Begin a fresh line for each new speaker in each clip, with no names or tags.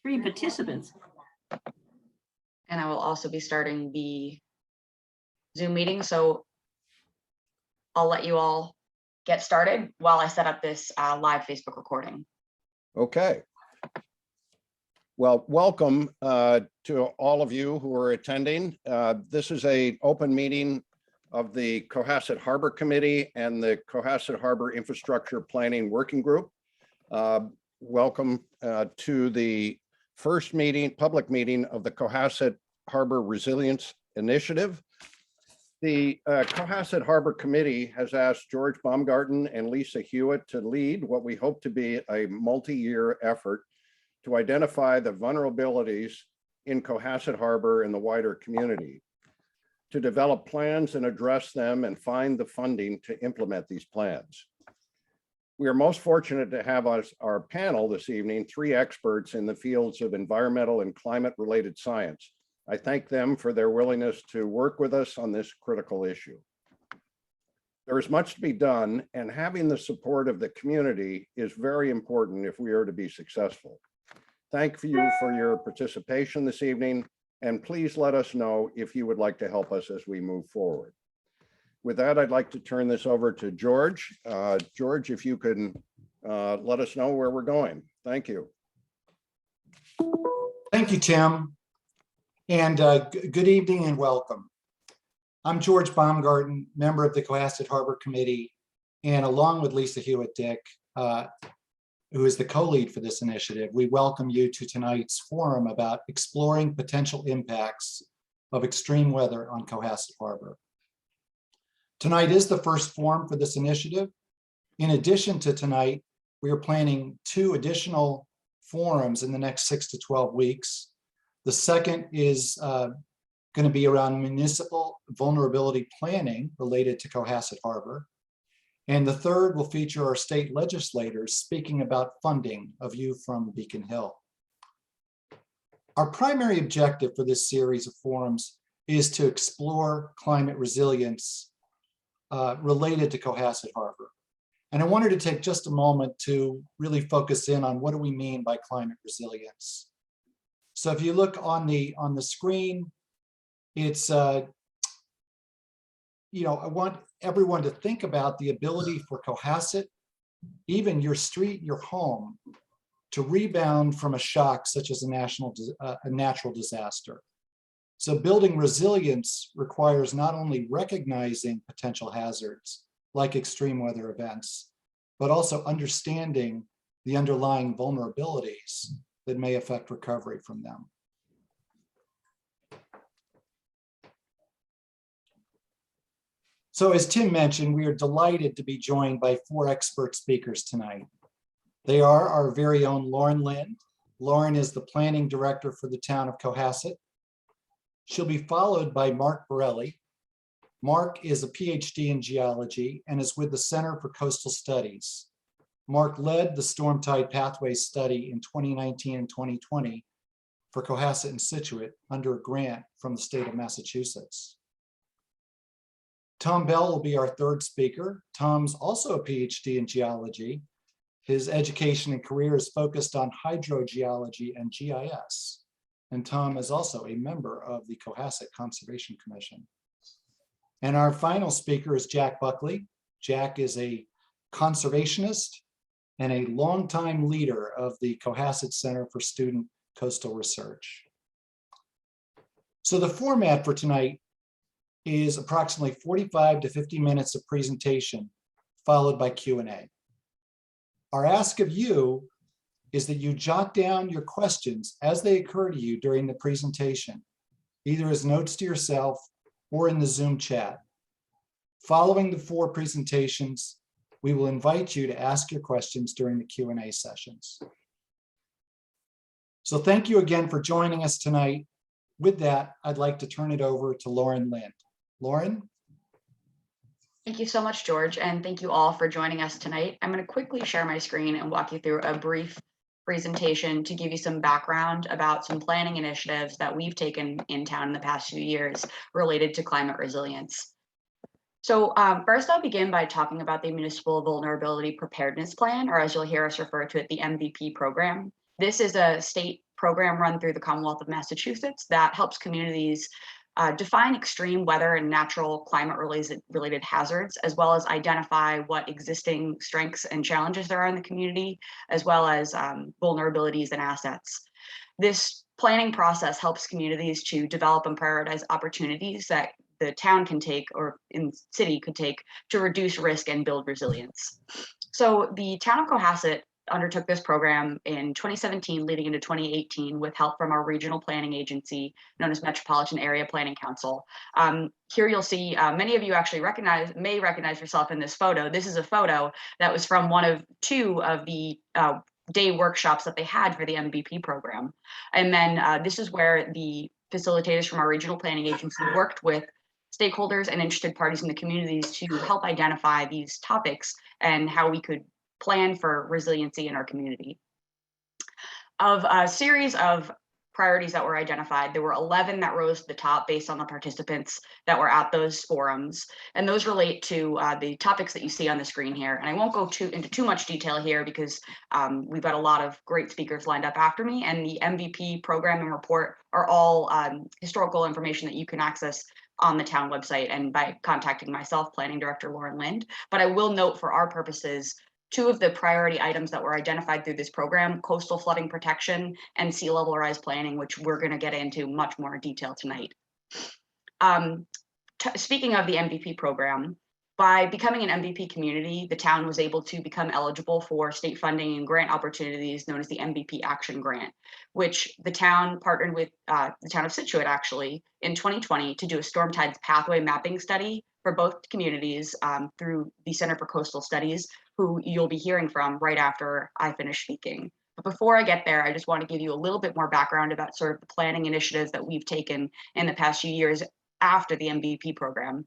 3 participants.
And I will also be starting the Zoom meeting. So I'll let you all get started while I set up this live Facebook recording.
Okay. Well, welcome to all of you who are attending. This is an open meeting of the Cohasset Harbor Committee and the Cohasset Harbor Infrastructure Planning Working Group. Welcome to the first meeting, public meeting of the Cohasset Harbor Resilience Initiative. The Cohasset Harbor Committee has asked George Baumgarten and Lisa Hewitt to lead what we hope to be a multi-year effort to identify the vulnerabilities in Cohasset Harbor and the wider community, to develop plans and address them and find the funding to implement these plans. We are most fortunate to have our panel this evening, 3 experts in the fields of environmental and climate-related science. I thank them for their willingness to work with us on this critical issue. There is much to be done, and having the support of the community is very important if we are to be successful. Thank you for your participation this evening, and please let us know if you would like to help us as we move forward. With that, I'd like to turn this over to George. George, if you can let us know where we're going. Thank you.
Thank you, Tim. And good evening and welcome. I'm George Baumgarten, member of the Cohasset Harbor Committee, and along with Lisa Hewitt-Dick, who is the co-lead for this initiative, we welcome you to tonight's forum about exploring potential impacts of extreme weather on Cohasset Harbor. Tonight is the first forum for this initiative. In addition to tonight, we are planning 2 additional forums in the next 6 to 12 weeks. The second is going to be around municipal vulnerability planning related to Cohasset Harbor. And the third will feature our state legislators speaking about funding, a view from Beacon Hill. Our primary objective for this series of forums is to explore climate resilience related to Cohasset Harbor. And I wanted to take just a moment to really focus in on what do we mean by climate resilience. So if you look on the screen, it's I want everyone to think about the ability for Cohasset, even your street, your home, to rebound from a shock such as a natural disaster. So building resilience requires not only recognizing potential hazards like extreme weather events, but also understanding the underlying vulnerabilities that may affect recovery from them. So as Tim mentioned, we are delighted to be joined by 4 expert speakers tonight. They are our very own Lauren Lind. Lauren is the planning director for the town of Cohasset. She'll be followed by Mark Borelli. Mark is a PhD in geology and is with the Center for Coastal Studies. Mark led the Storm Tide Pathways study in 2019 and 2020 for Cohasset and Scituate under a grant from the state of Massachusetts. Tom Bell will be our third speaker. Tom's also a PhD in geology. His education and career is focused on hydrogeology and GIS. And Tom is also a member of the Cohasset Conservation Commission. And our final speaker is Jack Buckley. Jack is a conservationist and a longtime leader of the Cohasset Center for Student Coastal Research. So the format for tonight is approximately 45 to 50 minutes of presentation, followed by Q&A. Our ask of you is that you jot down your questions as they occur to you during the presentation, either as notes to yourself or in the Zoom chat. Following the 4 presentations, we will invite you to ask your questions during the Q&A sessions. So thank you again for joining us tonight. With that, I'd like to turn it over to Lauren Lind. Lauren?
Thank you so much, George, and thank you all for joining us tonight. I'm going to quickly share my screen and walk you through a brief presentation to give you some background about some planning initiatives that we've taken in town in the past few years related to climate resilience. So first, I'll begin by talking about the Municipal Vulnerability Preparedness Plan, or as you'll hear us refer to it, the MVP program. This is a state program run through the Commonwealth of Massachusetts that helps communities define extreme weather and natural climate related hazards, as well as identify what existing strengths and challenges there are in the community, as well as vulnerabilities and assets. This planning process helps communities to develop and prioritize opportunities that the town can take or in city could take to reduce risk and build resilience. So the town of Cohasset undertook this program in 2017 leading into 2018 with help from our regional planning agency known as Metropolitan Area Planning Council. Here you'll see many of you actually may recognize yourself in this photo. This is a photo that was from one of two of the day workshops that they had for the MVP program. And then this is where the facilitators from our regional planning agency worked with stakeholders and interested parties in the communities to help identify these topics and how we could plan for resiliency in our community. Of a series of priorities that were identified, there were 11 that rose to the top based on the participants that were at those forums. And those relate to the topics that you see on the screen here. And I won't go into too much detail here because we've got a lot of great speakers lined up after me, and the MVP program and report are all historical information that you can access on the town website and by contacting myself, Planning Director Lauren Lind. But I will note for our purposes, two of the priority items that were identified through this program, coastal flooding protection and sea level rise planning, which we're going to get into much more detail tonight. Speaking of the MVP program, by becoming an MVP community, the town was able to become eligible for state funding and grant opportunities known as the MVP Action Grant, which the town partnered with the town of Scituate actually in 2020 to do a storm tides pathway mapping study for both communities through the Center for Coastal Studies, who you'll be hearing from right after I finish speaking. But before I get there, I just want to give you a little bit more background about sort of the planning initiatives that we've taken in the past few years after the MVP program.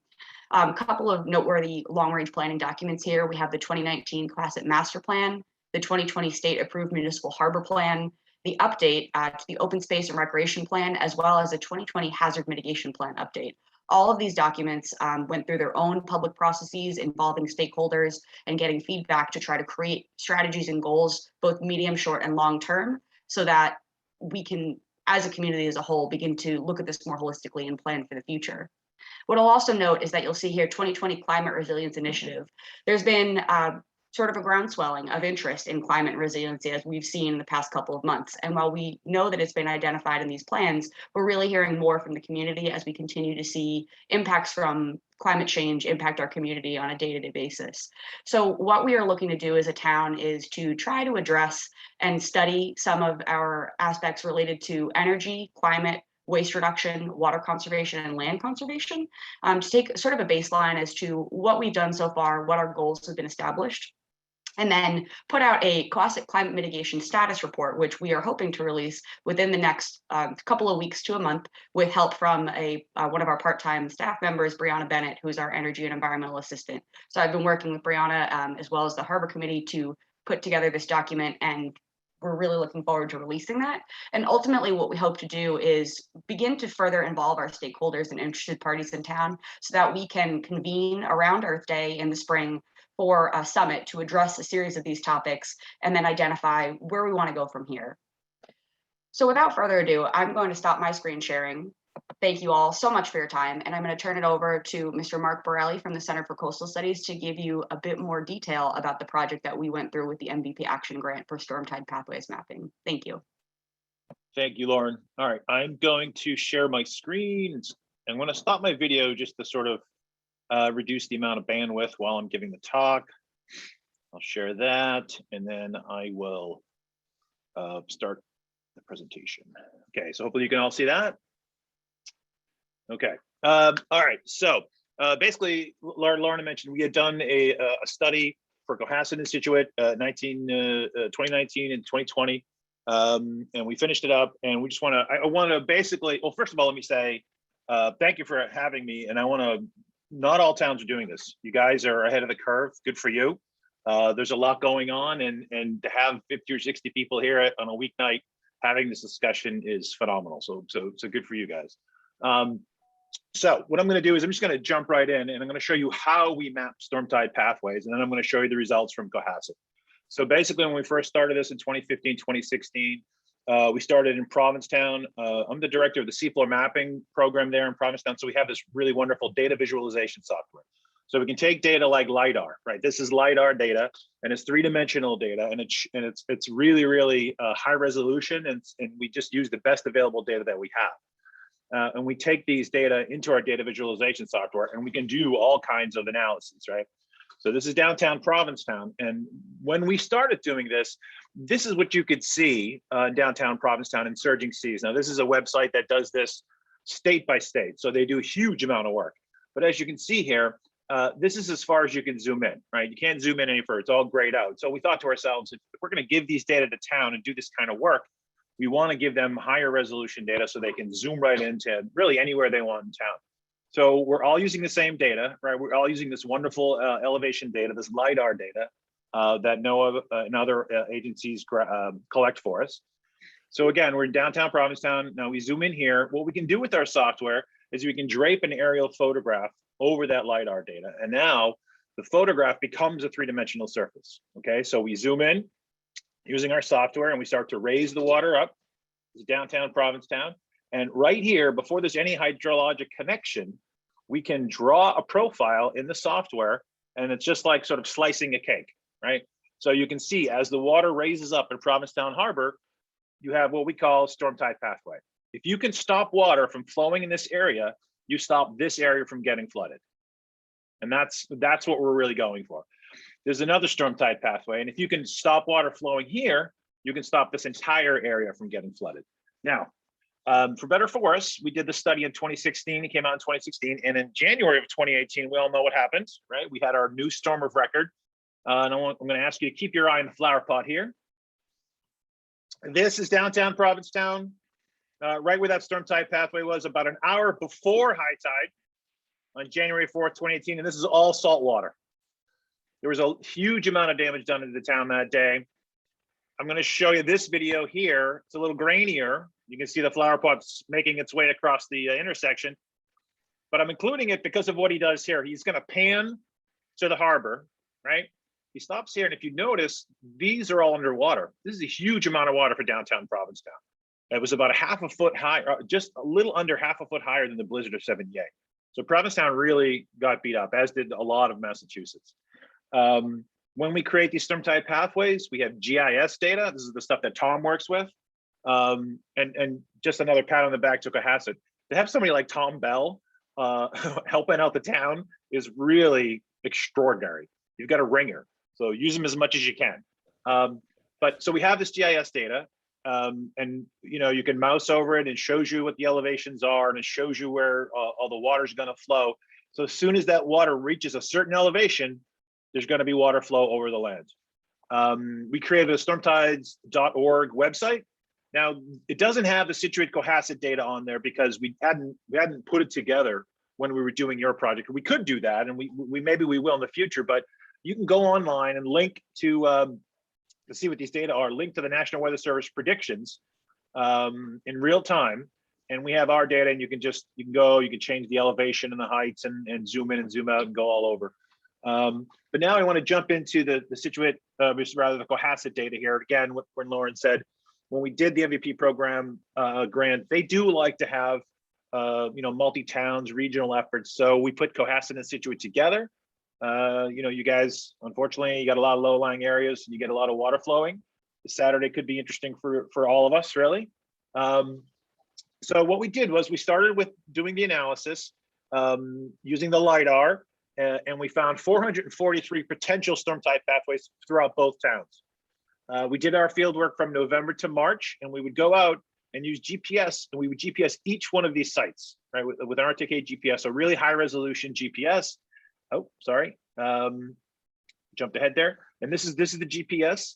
A couple of noteworthy long-range planning documents here. We have the 2019 Cohasset Master Plan, the 2020 State-Approved Municipal Harbor Plan, the update to the Open Space and Recreation Plan, as well as a 2020 Hazard Mitigation Plan update. All of these documents went through their own public processes involving stakeholders and getting feedback to try to create strategies and goals, both medium, short, and long term, so that we can, as a community as a whole, begin to look at this more holistically and plan for the future. What I'll also note is that you'll see here 2020 Climate Resilience Initiative. There's been sort of a groundswelling of interest in climate resiliency as we've seen in the past couple of months. And while we know that it's been identified in these plans, we're really hearing more from the community as we continue to see impacts from climate change impact our community on a day-to-day basis. So what we are looking to do as a town is to try to address and study some of our aspects related to energy, climate, waste reduction, water conservation, and land conservation, to take sort of a baseline as to what we've done so far, what our goals have been established, and then put out a Cohasset Climate Mitigation Status Report, which we are hoping to release within the next couple of weeks to a month with help from one of our part-time staff members, Brianna Bennett, who's our Energy and Environmental Assistant. So I've been working with Brianna as well as the Harbor Committee to put together this document, and we're really looking forward to releasing that. And ultimately what we hope to do is begin to further involve our stakeholders and interested parties in town so that we can convene around Earth Day in the spring for a summit to address a series of these topics and then identify where we want to go from here. So without further ado, I'm going to stop my screen sharing. Thank you all so much for your time, and I'm going to turn it over to Mr. Mark Borelli from the Center for Coastal Studies to give you a bit more detail about the project that we went through with the MVP Action Grant for Storm Tide Pathways Mapping. Thank you.
Thank you, Lauren. All right, I'm going to share my screen. I'm going to stop my video just to sort of reduce the amount of bandwidth while I'm giving the talk. I'll share that, and then I will start the presentation. Okay, so hopefully you can all see that. Okay, all right, so basically, Lauren mentioned we had done a study for Cohasset and Scituate 2019 and 2020, and we finished it up, and we just want to, I want to basically, well, first of all, let me say thank you for having me, and I want to, not all towns are doing this. You guys are ahead of the curve, good for you. There's a lot going on, and to have 50 or 60 people here on a weeknight having this discussion is phenomenal, so good for you guys. So what I'm going to do is I'm just going to jump right in, and I'm going to show you how we map storm tide pathways, and then I'm going to show you the results from Cohasset. So basically, when we first started this in 2015, 2016, We started in Provincetown. I'm the director of the seafloor mapping program there in Provincetown. So we have this really wonderful data visualization software. So we can take data like LiDAR, right? This is LiDAR data, and it's three-dimensional data, and it's really high resolution, and we just use the best available data that we have. And we take these data into our data visualization software, and we can do all kinds of analysis, right? So this is downtown Provincetown, and when we started doing this, this is what you could see in downtown Provincetown in Surging Seas. Now, this is a website that does this state by state, so they do a huge amount of work. But as you can see here, this is as far as you can zoom in, right? You can't zoom in any further, it's all grayed out. So we thought to ourselves, if we're gonna give these data to town and do this kind of work, we wanna give them higher resolution data so they can zoom right into really anywhere they want in town. So we're all using the same data, right? We're all using this wonderful elevation data, this LiDAR data that NOAA and other agencies collect for us. So again, we're in downtown Provincetown. Now we zoom in here. What we can do with our software is we can drape an aerial photograph over that LiDAR data. And now the photograph becomes a three-dimensional surface, okay? So we zoom in using our software and we start to raise the water up. This is downtown Provincetown. And right here, before there's any hydrologic connection, we can draw a profile in the software, and it's just like sort of slicing a cake, right? So you can see as the water raises up in Provincetown Harbor, you have what we call storm tide pathway. If you can stop water from flowing in this area, you stop this area from getting flooded. And that's what we're really going for. There's another storm tide pathway, and if you can stop water flowing here, you can stop this entire area from getting flooded. Now, for better or for worse, we did the study in 2016. It came out in 2016, and in January of 2018, we all know what happened, right? We had our new storm of record. And I'm going to ask you to keep your eye on the flower pot here. This is downtown Provincetown, right where that storm tide pathway was, about an hour before high tide on January 4th, 2018, and this is all salt water. There was a huge amount of damage done to the town that day. I'm going to show you this video here. It's a little grainier. You can see the flower pot's making its way across the intersection, but I'm including it because of what he does here. He's going to pan to the harbor, right? He stops here, and if you notice, these are all underwater. This is a huge amount of water for downtown Provincetown. It was about a half a foot high, just a little under half a foot higher than the blizzard of 78. So Provincetown really got beat up, as did a lot of Massachusetts. When we create these storm tide pathways, we have GIS data. This is the stuff that Tom works with. And just another pat on the back to Cohasset. To have somebody like Tom Bell helping out the town is really extraordinary. You've got a ringer, so use them as much as you can. But so we have this GIS data, and you can mouse over it and it shows you what the elevations are, and it shows you where all the water is going to flow. So as soon as that water reaches a certain elevation, there's going to be water flow over the land. We created a stormtides.org website. Now, it doesn't have the Situate Cohasset data on there because we hadn't put it together when we were doing your project. We could do that, and we maybe we will in the future, but you can go online and link to see what these data are, link to the National Weather Service predictions in real time. And we have our data, and you can change the elevation and the heights and zoom in and zoom out and go all over. But now I want to jump into the Situate, rather the Cohasset data here. Again, when Lauren said, when we did the MVP program grant, they do like to have multi-towns, regional efforts. So we put Cohasset and Situate together. You guys, unfortunately, you got a lot of low-lying areas and you get a lot of water flowing. Saturday could be interesting for all of us, really. So what we did was we started with doing the analysis using the LiDAR, and we found 443 potential storm tide pathways throughout both towns. We did our field work from November to March, and we would go out and use GPS, and we would GPS each one of these sites, right, with an RTK GPS, so really high resolution GPS. Oh, sorry, jumped ahead there. And this is the GPS.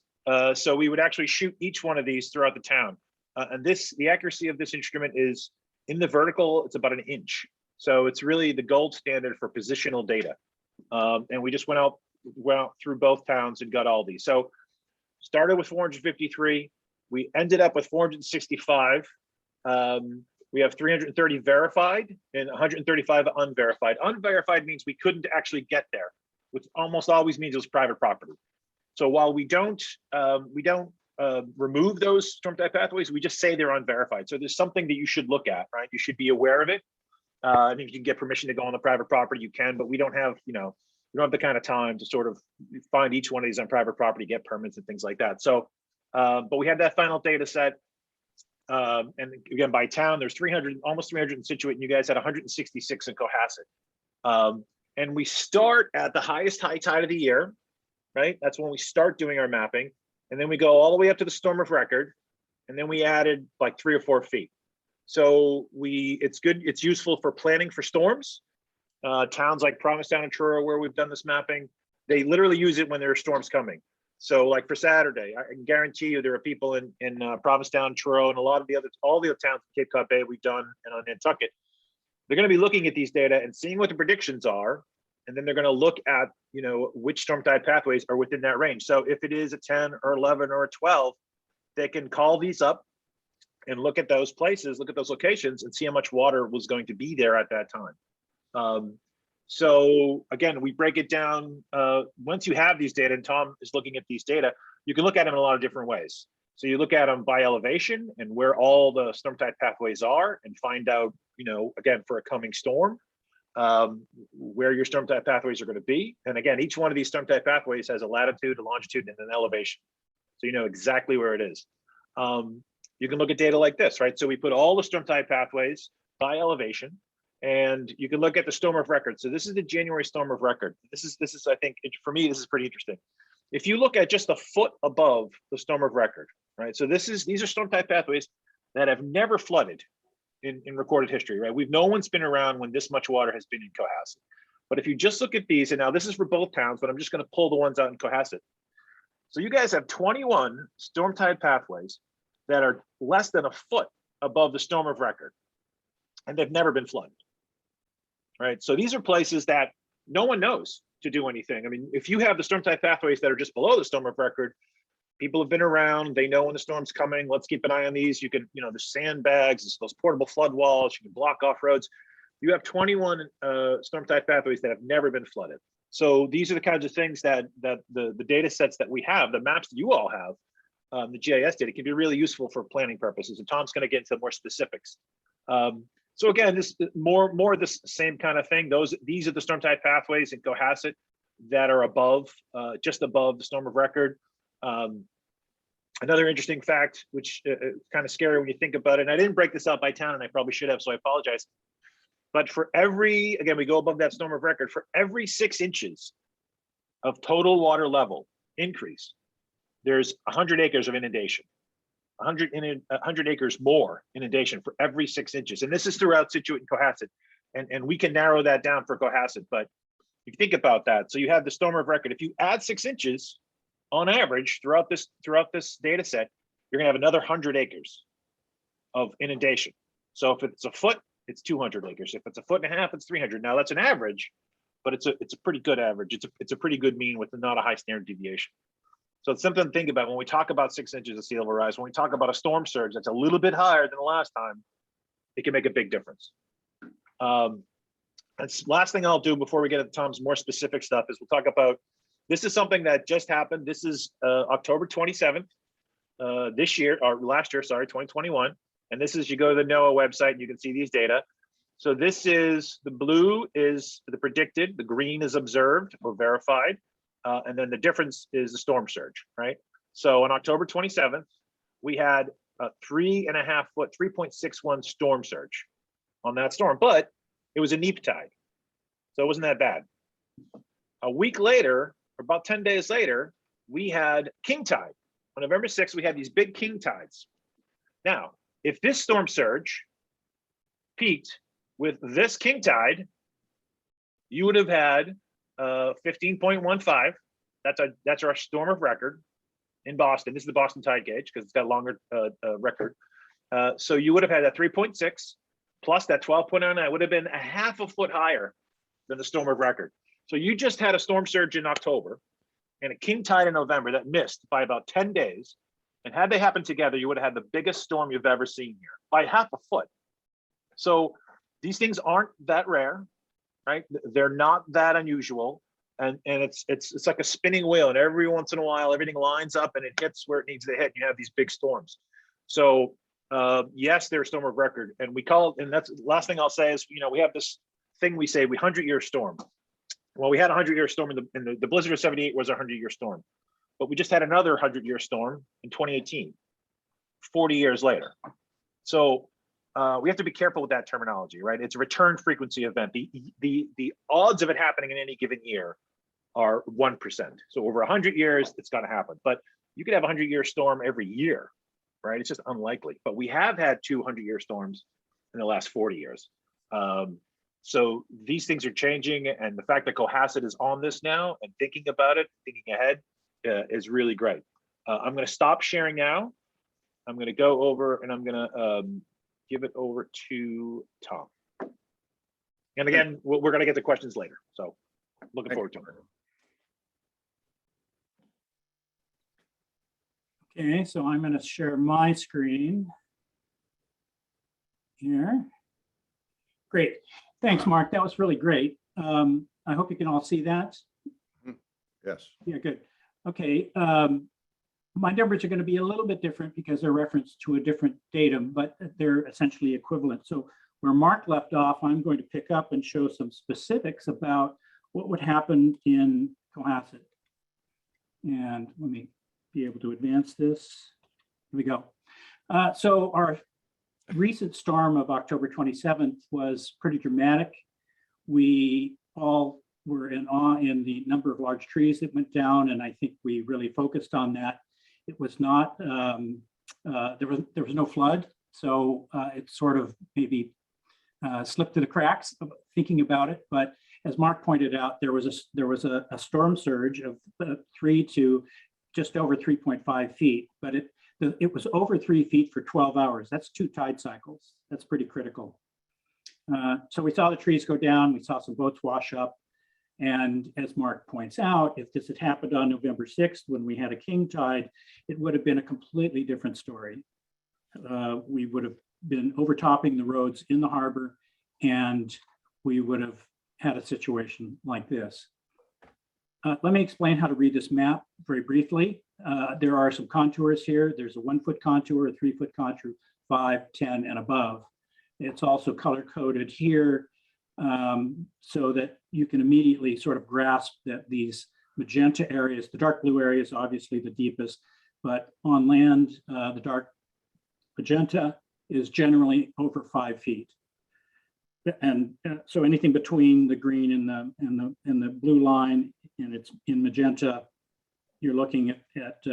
So we would actually shoot each one of these throughout the town. And the accuracy of this instrument is in the vertical, it's about an inch. So it's really the gold standard for positional data. And we just went out through both towns and got all these. So started with 453. We ended up with 465. We have 330 verified and 135 unverified. Unverified means we couldn't actually get there, which almost always means it was private property. So while we don't remove those storm type pathways. We just say they're unverified. So there's something that you should look at, right? You should be aware of it. And if you can get permission to go on the private property, you can, but we don't have, you don't have the kind of time to sort of find each one of these on private property, get permits and things like that. So, but we had that final data set. And again, by town, there's 300, almost 300 in Situate, and you guys had 166 in Cohasset. And we start at the highest high tide of the year, right? That's when we start doing our mapping. And then we go all the way up to the storm of record. And then we added like 3 or 4 feet. So it's good, it's useful for planning for storms. Towns like Provincetown and Truro, where we've done this mapping, they literally use it when there are storms coming. So like for Saturday, I can guarantee you there are people in Provincetown, Truro, and all the other towns in Cape Cod Bay we've done and on Nantucket. They're going to be looking at these data and seeing what the predictions are. And then they're going to look at, which storm tide pathways are within that range. So if it is a 10 or 11 or a 12, they can call these up and look at those places, look at those locations and see how much water was going to be there at that time. So again, we break it down. Once you have these data, and Tom is looking at these data, you can look at them in a lot of different ways. So you look at them by elevation and where all the storm type pathways are and find out, again, for a coming storm, where your storm type pathways are going to be. And again, each one of these storm type pathways has a latitude, a longitude, and an elevation. So you know exactly where it is. You can look at data like this, right? So we put all the storm type pathways by elevation, and you can look at the storm of record. So this is the January storm of record. This is I think, for me, this is pretty interesting. If you look at just a foot above the storm of record, right? So these are storm type pathways that have never flooded in recorded history, right? No one's been around when this much water has been in Cohasset. But if you just look at these, and now this is for both towns, but I'm just going to pull the ones out in Cohasset. So you guys have 21 storm tide pathways that are less than a foot above the storm of record, and they've never been flooded, right? So these are places that no one knows to do anything. I mean, if you have the storm tide pathways that are just below the storm of record, people have been around, they know when the storm's coming, let's keep an eye on these. You can, there's sandbags, there's those portable flood walls, you can block off roads. You have 21 storm tide pathways that have never been flooded. So these are the kinds of things that the data sets that we have, the maps that you all have, the GIS data can be really useful for planning purposes. And Tom's going to get into more specifics. So again, this more of this same kind of thing. These are the storm tide pathways in Cohasset that are above, just above the storm of record. Another interesting fact, which kind of scary when you think about it, and I didn't break this out by town, and I probably should have, so I apologize. But for every, again, we go above that storm of record, for every 6 inches of total water level increase, there's 100 acres of inundation, 100 acres more inundation for every 6 inches. And this is throughout Situate and Cohasset. And we can narrow that down for Cohasset, but if you think about that, so you have the storm of record. If you add 6 inches on average throughout this data set, you're gonna have another 100 acres of inundation. So if it's a foot, it's 200 acres. If it's a foot and a half, it's 300. Now that's an average, but it's a pretty good average. It's a pretty good mean with not a high standard deviation. So it's something to think about when we talk about 6 inches of sea level rise. When we talk about a storm surge that's a little bit higher than the last time, it can make a big difference. That's last thing I'll do before we get into Tom's more specific stuff is we'll talk about, this is something that just happened. This is October 27th, this year, or last year, sorry, 2021. And this is, you go to the NOAA website and you can see these data. So this is, the blue is the predicted, the green is observed or verified. And then the difference is the storm surge, right? So on October 27th, we had a 3.5 foot, 3.61 storm surge on that storm, but it was a neap tide. So it wasn't that bad. A week later, or about 10 days later, we had king tide. On November 6th, we had these big king tides. Now, if this storm surge peaked with this king tide, you would have had 15.15. That's our storm of record in Boston. This is the Boston tide gauge because it's got a longer record. So you would have had that 3.6 plus that 12.09. That would have been a half a foot higher than the storm of record. So you just had a storm surge in October and a king tide in November that missed by about 10 days. And had they happened together, you would have had the biggest storm you've ever seen here by half a foot. So these things aren't that rare, right? They're not that unusual. and it's like a spinning wheel, and every once in a while everything lines up and it hits where it needs to hit. You have these big storms. So yes, they're a storm of record, and we call it, and that's the last thing I'll say is, we have this thing we say, we 100-year storm. Well, we had a 100-year storm in the blizzard of 78 was a 100-year storm, but we just had another 100-year storm in 2018, 40 years later. So we have to be careful with that terminology, right? It's a return frequency event. The odds of it happening in any given year are 1%. So over 100 years, it's going to happen. But you could have a 100-year storm every year, right? It's just unlikely. But we have had 2 100-year storms in the last 40 years. So these things are changing, and the fact that Cohasset is on this now and thinking about it, thinking ahead, is really great. I'm going to stop sharing now. I'm going to go over and I'm going to give it over to Tom. And again, we're going to get to questions later. So looking forward to it.
Okay, so I'm going to share my screen here. Great. Thanks, Mark. That was really great. I hope you can all see that.
Yes.
Yeah, good. Okay. My numbers are going to be a little bit different because they're referenced to a different datum, but they're essentially equivalent. So where Mark left off, I'm going to pick up and show some specifics about what would happen in Cohasset. And let me be able to advance this. Here we go. So our recent storm of October 27th was pretty dramatic. We all were in awe in the number of large trees that went down, and I think we really focused on that. It was not, there was no flood, so it sort of maybe slipped through the cracks of thinking about it. But as Mark pointed out, there was a storm surge of 3 to just over 3.5 feet, but it was over 3 feet for 12 hours. That's 2 tide cycles. That's pretty critical. So we saw the trees go down. We saw some boats wash up. And as Mark points out, if this had happened on November 6th, when we had a king tide, it would have been a completely different story. We would have been overtopping the roads in the harbor, and we would have had a situation like this. Let me explain how to read this map very briefly. There are some contours here. There's a 1-foot contour, a 3-foot contour, 5, 10, and above. It's also color-coded here so that you can immediately sort of grasp that these magenta areas, the dark blue area is obviously the deepest, but on land, the dark magenta is generally over 5 feet. And so anything between the green and the blue line, and it's in magenta, you're looking at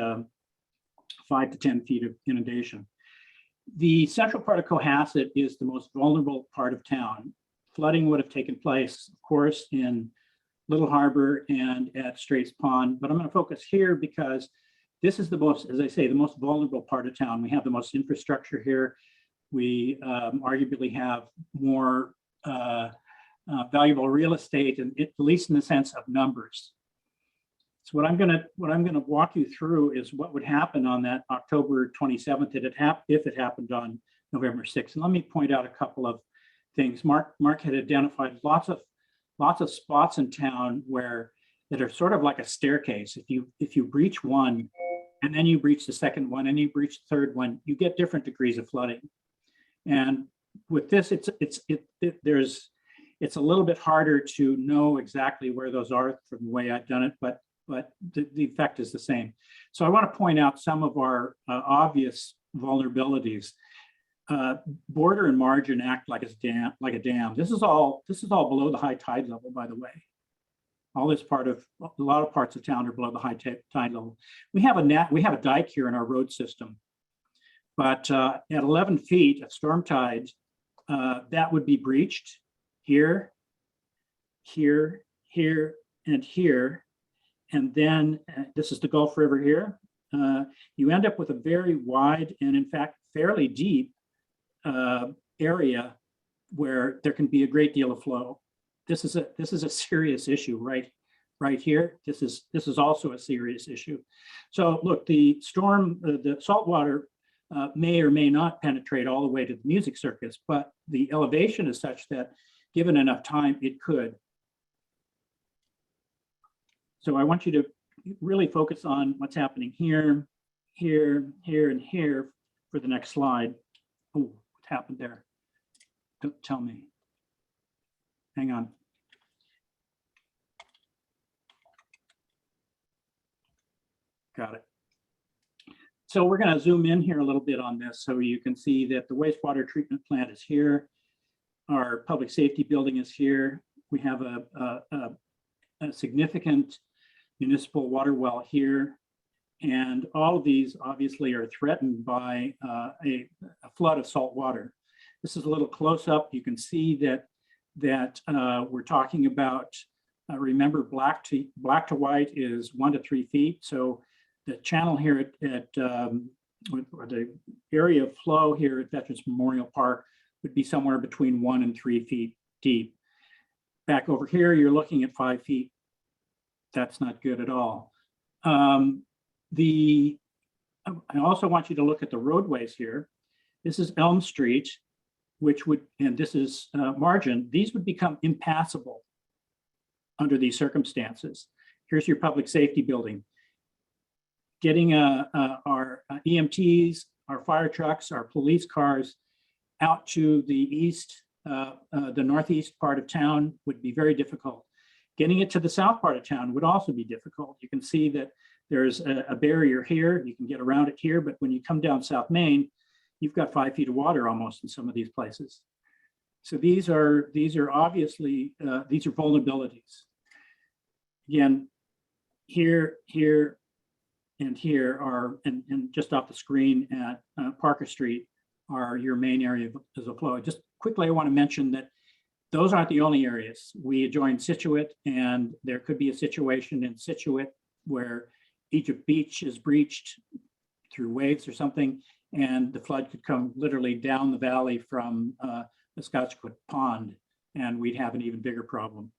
5 to 10 feet of inundation. The central part of Cohasset is the most vulnerable part of town. Flooding would have taken place, of course, in Little Harbor and at Straits Pond, but I'm going to focus here because this is the most, as I say, the most vulnerable part of town. We have the most infrastructure here. We arguably have more valuable real estate, and at least in the sense of numbers. So what I'm going to walk you through is what would happen on that October 27th if it happened on November 6th. And let me point out a couple of things. Mark had identified lots of spots in town that are sort of like a staircase. If you breach one, and then you breach the second one, and you breach the third one, you get different degrees of flooding. And with this, it's a little bit harder to know exactly where those are from the way I've done it, but the effect is the same. So I want to point out some of our obvious vulnerabilities. Border and margin act like a dam. This is all below the high tide level, by the way. A lot of parts of town are below the high tide level. We have a dike here in our road system, but at 11 feet of storm tide, that would be breached here, here, here, and here. And then this is the Gulf River here. You end up with a very wide and in fact fairly deep area where there can be a great deal of flow. This is a serious issue right here. This is also a serious issue. So look, the salt water may or may not penetrate all the way to the music circus, but the elevation is such that given enough time, it could. So I want you to really focus on what's happening here, here, here, and here for the next slide. Oh, what happened there? Don't tell me. Hang on. Got it. So we're going to zoom in here a little bit on this so you can see that the wastewater treatment plant is here. Our public safety building is here. We have a significant municipal water well here. And all of these obviously are threatened by a flood of salt water. This is a little close up. You can see that we're talking about, remember, black to white is 1 to 3 feet. So the channel here or the area of flow here at Veterans Memorial Park would be somewhere between 1 and 3 feet deep. Back over here, you're looking at 5 feet. That's not good at all. I also want you to look at the roadways here. This is Elm Street, which would, and this is Margin. These would become impassable under these circumstances. Here's your public safety building. Getting our EMTs, our fire trucks, our police cars out to the east, the northeast part of town would be very difficult. Getting it to the south part of town would also be difficult. You can see that there's a barrier here. You can get around it here, but when you come down South Main, you've got 5 feet of water almost in some of these places. So these are obviously, these are vulnerabilities. Again, here, and here are, and just off the screen at Parker Street are your main area of flow. Just quickly, I want to mention that those aren't the only areas. We adjoin Situate, and there could be a situation in Situate where Egypt Beach is breached through waves or something, and the flood could come literally down the valley from the Scotchwood Pond, and we'd have an even bigger problem.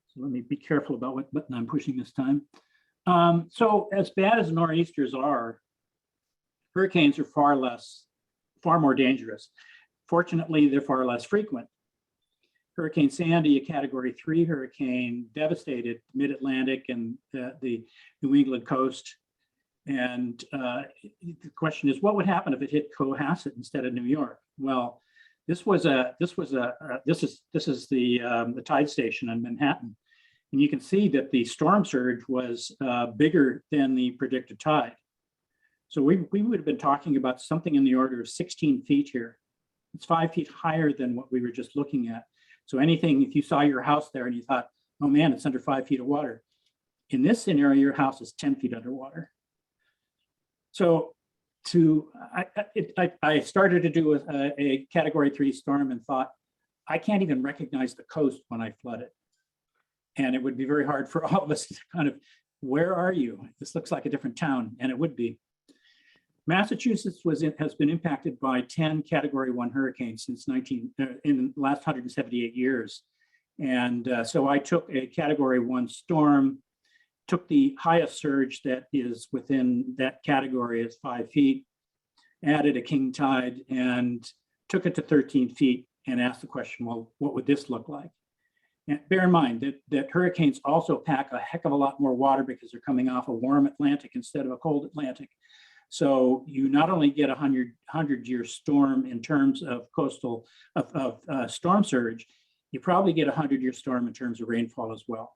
So let me be careful about what button I'm pushing this time. So as bad as nor'easters are, hurricanes are far more dangerous. Fortunately, they're far less frequent. Hurricane Sandy, a Category 3 hurricane, devastated mid-Atlantic and the New England coast. And the question is, what would happen if it hit Cohasset instead of New York? Well, this is the tide station in Manhattan. And you can see that the storm surge was bigger than the predicted tide. So we would have been talking about something in the order of 16 feet here. It's 5 feet higher than what we were just looking at. So anything, if you saw your house there and you thought, oh man, it's under 5 feet of water. In this scenario, your house is 10 feet underwater. So I started to do a Category 3 storm and thought, I can't even recognize the coast when I flood it. And it would be very hard for all of us to kind of, where are you? This looks like a different town, and it would be. Massachusetts has been impacted by 10 Category 1 hurricanes since in the last 178 years. And so I took a Category 1 storm, took the highest surge that is within that category as 5 feet, added a king tide, and took it to 13 feet and asked the question, well, what would this look like? And bear in mind that hurricanes also pack a heck of a lot more water because they're coming off a warm Atlantic instead of a cold Atlantic. So you not only get a 100-year storm in terms of coastal storm surge, you probably get a 100-year storm in terms of rainfall as well.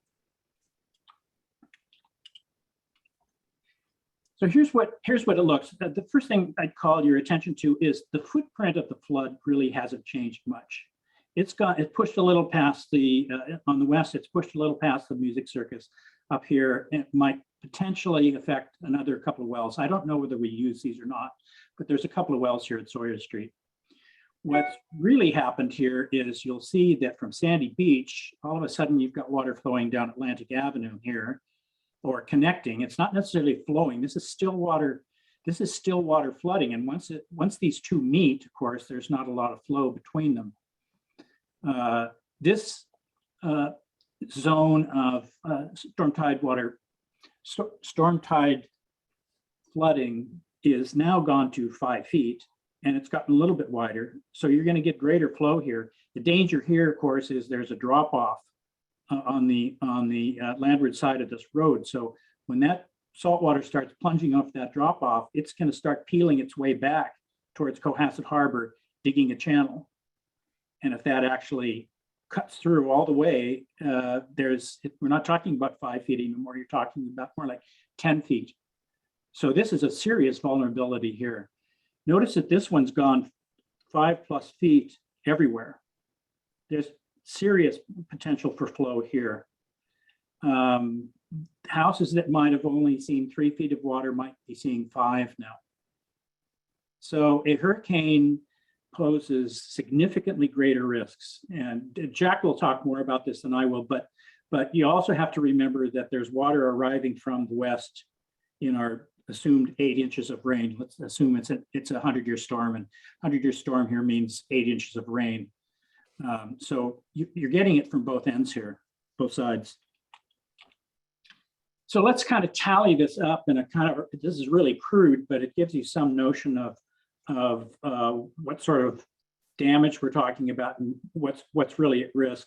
So here's what it looks. The first thing I'd call your attention to is the footprint of the flood really hasn't changed much. It's pushed a little past the, on the west, it's pushed a little past the music circus up here. It might potentially affect another couple of wells. I don't know whether we use these or not, but there's a couple of wells here at Sawyer Street. What's really happened here is you'll see that from Sandy Beach, all of a sudden you've got water flowing down Atlantic Avenue here, or connecting. It's not necessarily flowing. This is still water. This is still water flooding. And once these two meet, of course, there's not a lot of flow between them. This zone of storm tide flooding is now gone to 5 feet, and it's gotten a little bit wider. So you're going to get greater flow here. The danger here, of course, is there's a drop off on the landward side of this road. So when that salt water starts plunging off that drop off, it's going to start peeling its way back towards Cohasset Harbor, digging a channel. And if that actually cuts through all the way, we're not talking about 5 feet anymore. You're talking about more like 10 feet. So this is a serious vulnerability here. Notice that this one's gone 5+ feet everywhere. There's serious potential for flow here. Houses that might have only seen 3 feet of water might be seeing 5 now. So a hurricane poses significantly greater risks. And Jack will talk more about this than I will, but you also have to remember that there's water arriving from the west in our assumed 8 inches of rain. Let's assume it's a 100-year storm, and 100-year storm here means 8 inches of rain. So you're getting it from both ends here, both sides. So let's kind of tally this up in a this is really crude, but it gives you some notion of what sort of damage we're talking about and what's really at risk.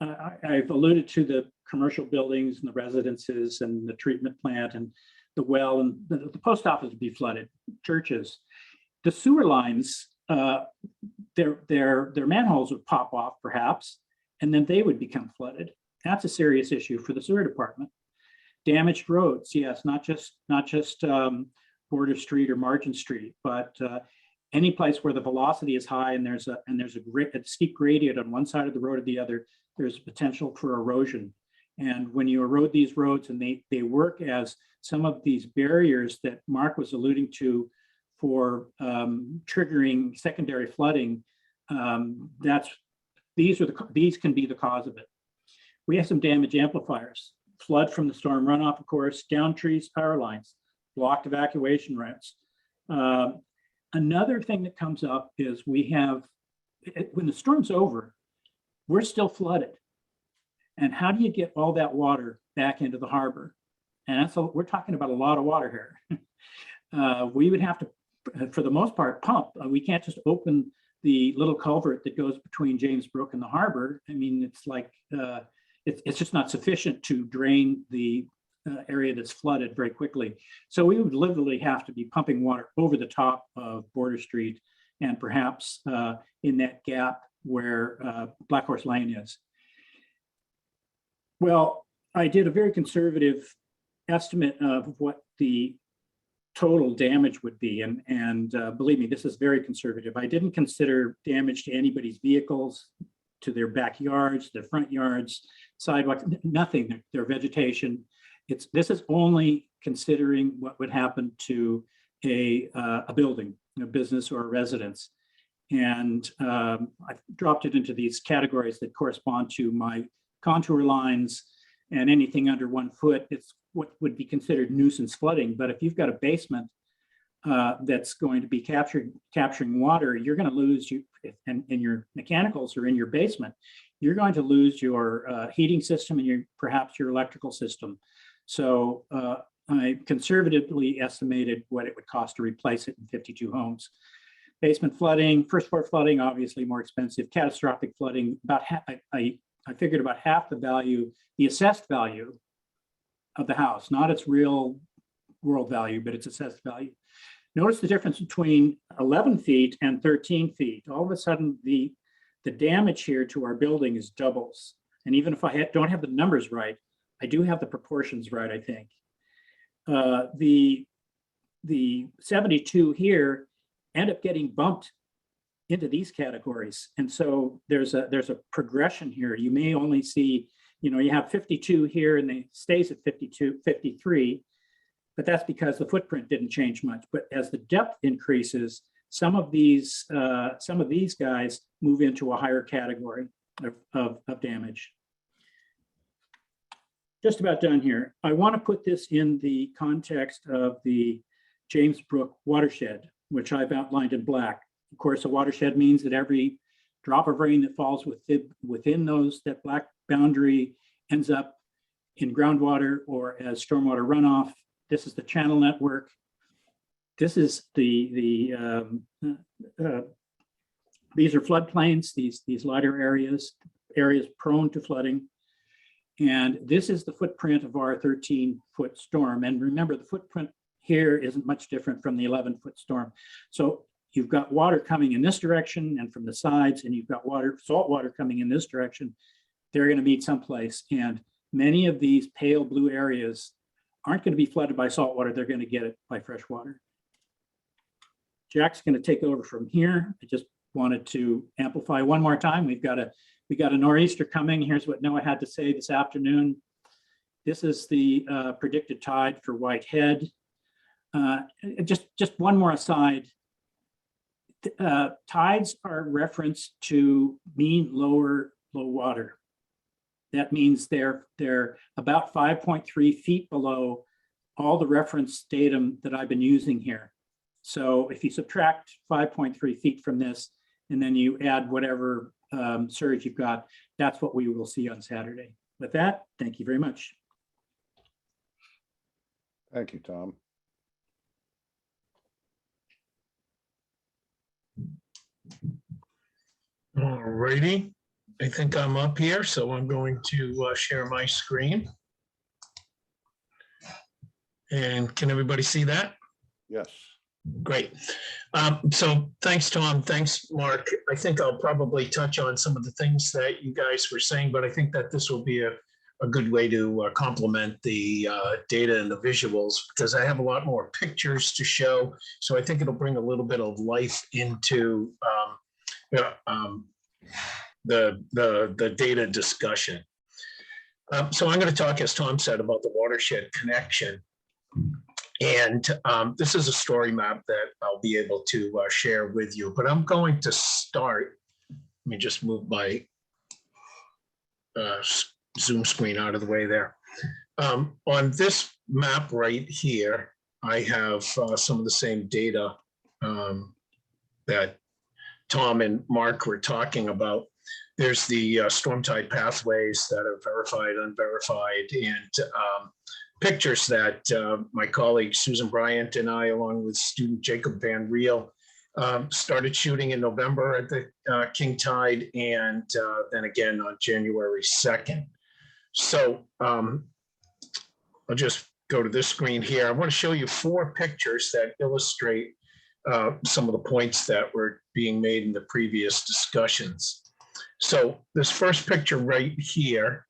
I've alluded to the commercial buildings and the residences and the treatment plant and the well, and the post office would be flooded, churches. The sewer lines, their manholes would pop off perhaps, and then they would become flooded. That's a serious issue for the sewer department. Damaged roads, yes, not just Border Street or Margin Street, but any place where the velocity is high and there's a steep gradient on one side of the road or the other, there's potential for erosion. And when you erode these roads, and they work as some of these barriers that Mark was alluding to for triggering secondary flooding, these can be the cause of it. We have some damage amplifiers. Flood from the storm runoff, of course, down trees, power lines, blocked evacuation routes. Another thing that comes up is we have, when the storm's over, we're still flooded. And how do you get all that water back into the harbor? And we're talking about a lot of water here. We would have to, for the most part, pump. We can't just open the little culvert that goes between James Brook and the harbor. I mean, it's like, it's just not sufficient to drain the area that's flooded very quickly. So we would literally have to be pumping water over the top of Border Street and perhaps in that gap where Black Horse Lane is. Well, I did a very conservative estimate of what the total damage would be. And believe me, this is very conservative. I didn't consider damage to anybody's vehicles, to their backyards, their front yards, sidewalks, nothing, their vegetation. This is only considering what would happen to a building, a business or a residence. And I've dropped it into these categories that correspond to my contour lines, and anything under 1 foot, it's what would be considered nuisance flooding. But if you've got a basement that's going to be capturing water, you're going to lose and your mechanicals are in your basement, you're going to lose your heating system and perhaps your electrical system. So I conservatively estimated what it would cost to replace it in 52 homes. Basement flooding, first floor flooding, obviously more expensive. Catastrophic flooding, about half, I figured about half the value, the assessed value of the house, not its real world value, but its assessed value. Notice the difference between 11 feet and 13 feet. All of a sudden, the damage here to our building is doubles. And even if I don't have the numbers right, I do have the proportions right, I think. The 72 here end up getting bumped into these categories. And so there's a progression here. You may only see, you have 52 here and it stays at 52, 53, but that's because the footprint didn't change much. But as the depth increases, some of these guys move into a higher category of damage. Just about done here. I want to put this in the context of the James Brook watershed, which I've outlined in black. Of course, a watershed means that every drop of rain that falls within that black boundary ends up in groundwater or as stormwater runoff. This is the channel network. This is these are floodplains, these lighter areas prone to flooding. And this is the footprint of our 13-foot storm. And remember, the footprint here isn't much different from the 11-foot storm. So you've got water coming in this direction and from the sides, and you've got salt water coming in this direction. They're going to meet someplace. And many of these pale blue areas aren't going to be flooded by salt water. They're going to get it by fresh water. Jack's going to take over from here. I just wanted to amplify one more time. We got a nor'easter coming. Here's what NOAA had to say this afternoon. This is the predicted tide for Whitehead. Just one more aside. Tides are referenced to mean low water. That means they're about 5.3 feet below all the reference datum that I've been using here. So if you subtract 5.3 feet from this, and then you add whatever surge you've got, that's what we will see on Saturday. With that, thank you very much.
Thank you, Tom.
All righty. I think I'm up here, so I'm going to share my screen. And can everybody see that?
Yes.
Great. So thanks, Tom. Thanks, Mark. I think I'll probably touch on some of the things that you guys were saying, but I think that this will be a good way to complement the data and the visuals, because I have a lot more pictures to show. So I think it'll bring a little bit of life into the data discussion. So I'm going to talk, as Tom said, about the watershed connection. And this is a story map that I'll be able to share with you, but I'm going to start. Let me just move my Zoom screen out of the way there. On this map right here, I have some of the same data that Tom and Mark were talking about. There's the storm tide pathways that are verified, unverified, and pictures that my colleague Susan Bryant and I, along with student Jacob Van Riel, started shooting in November at the King Tide, and then again on January 2nd. So I'll just go to this screen here. I want to show you 4 pictures that illustrate some of the points that were being made in the previous discussions. So this first picture right here,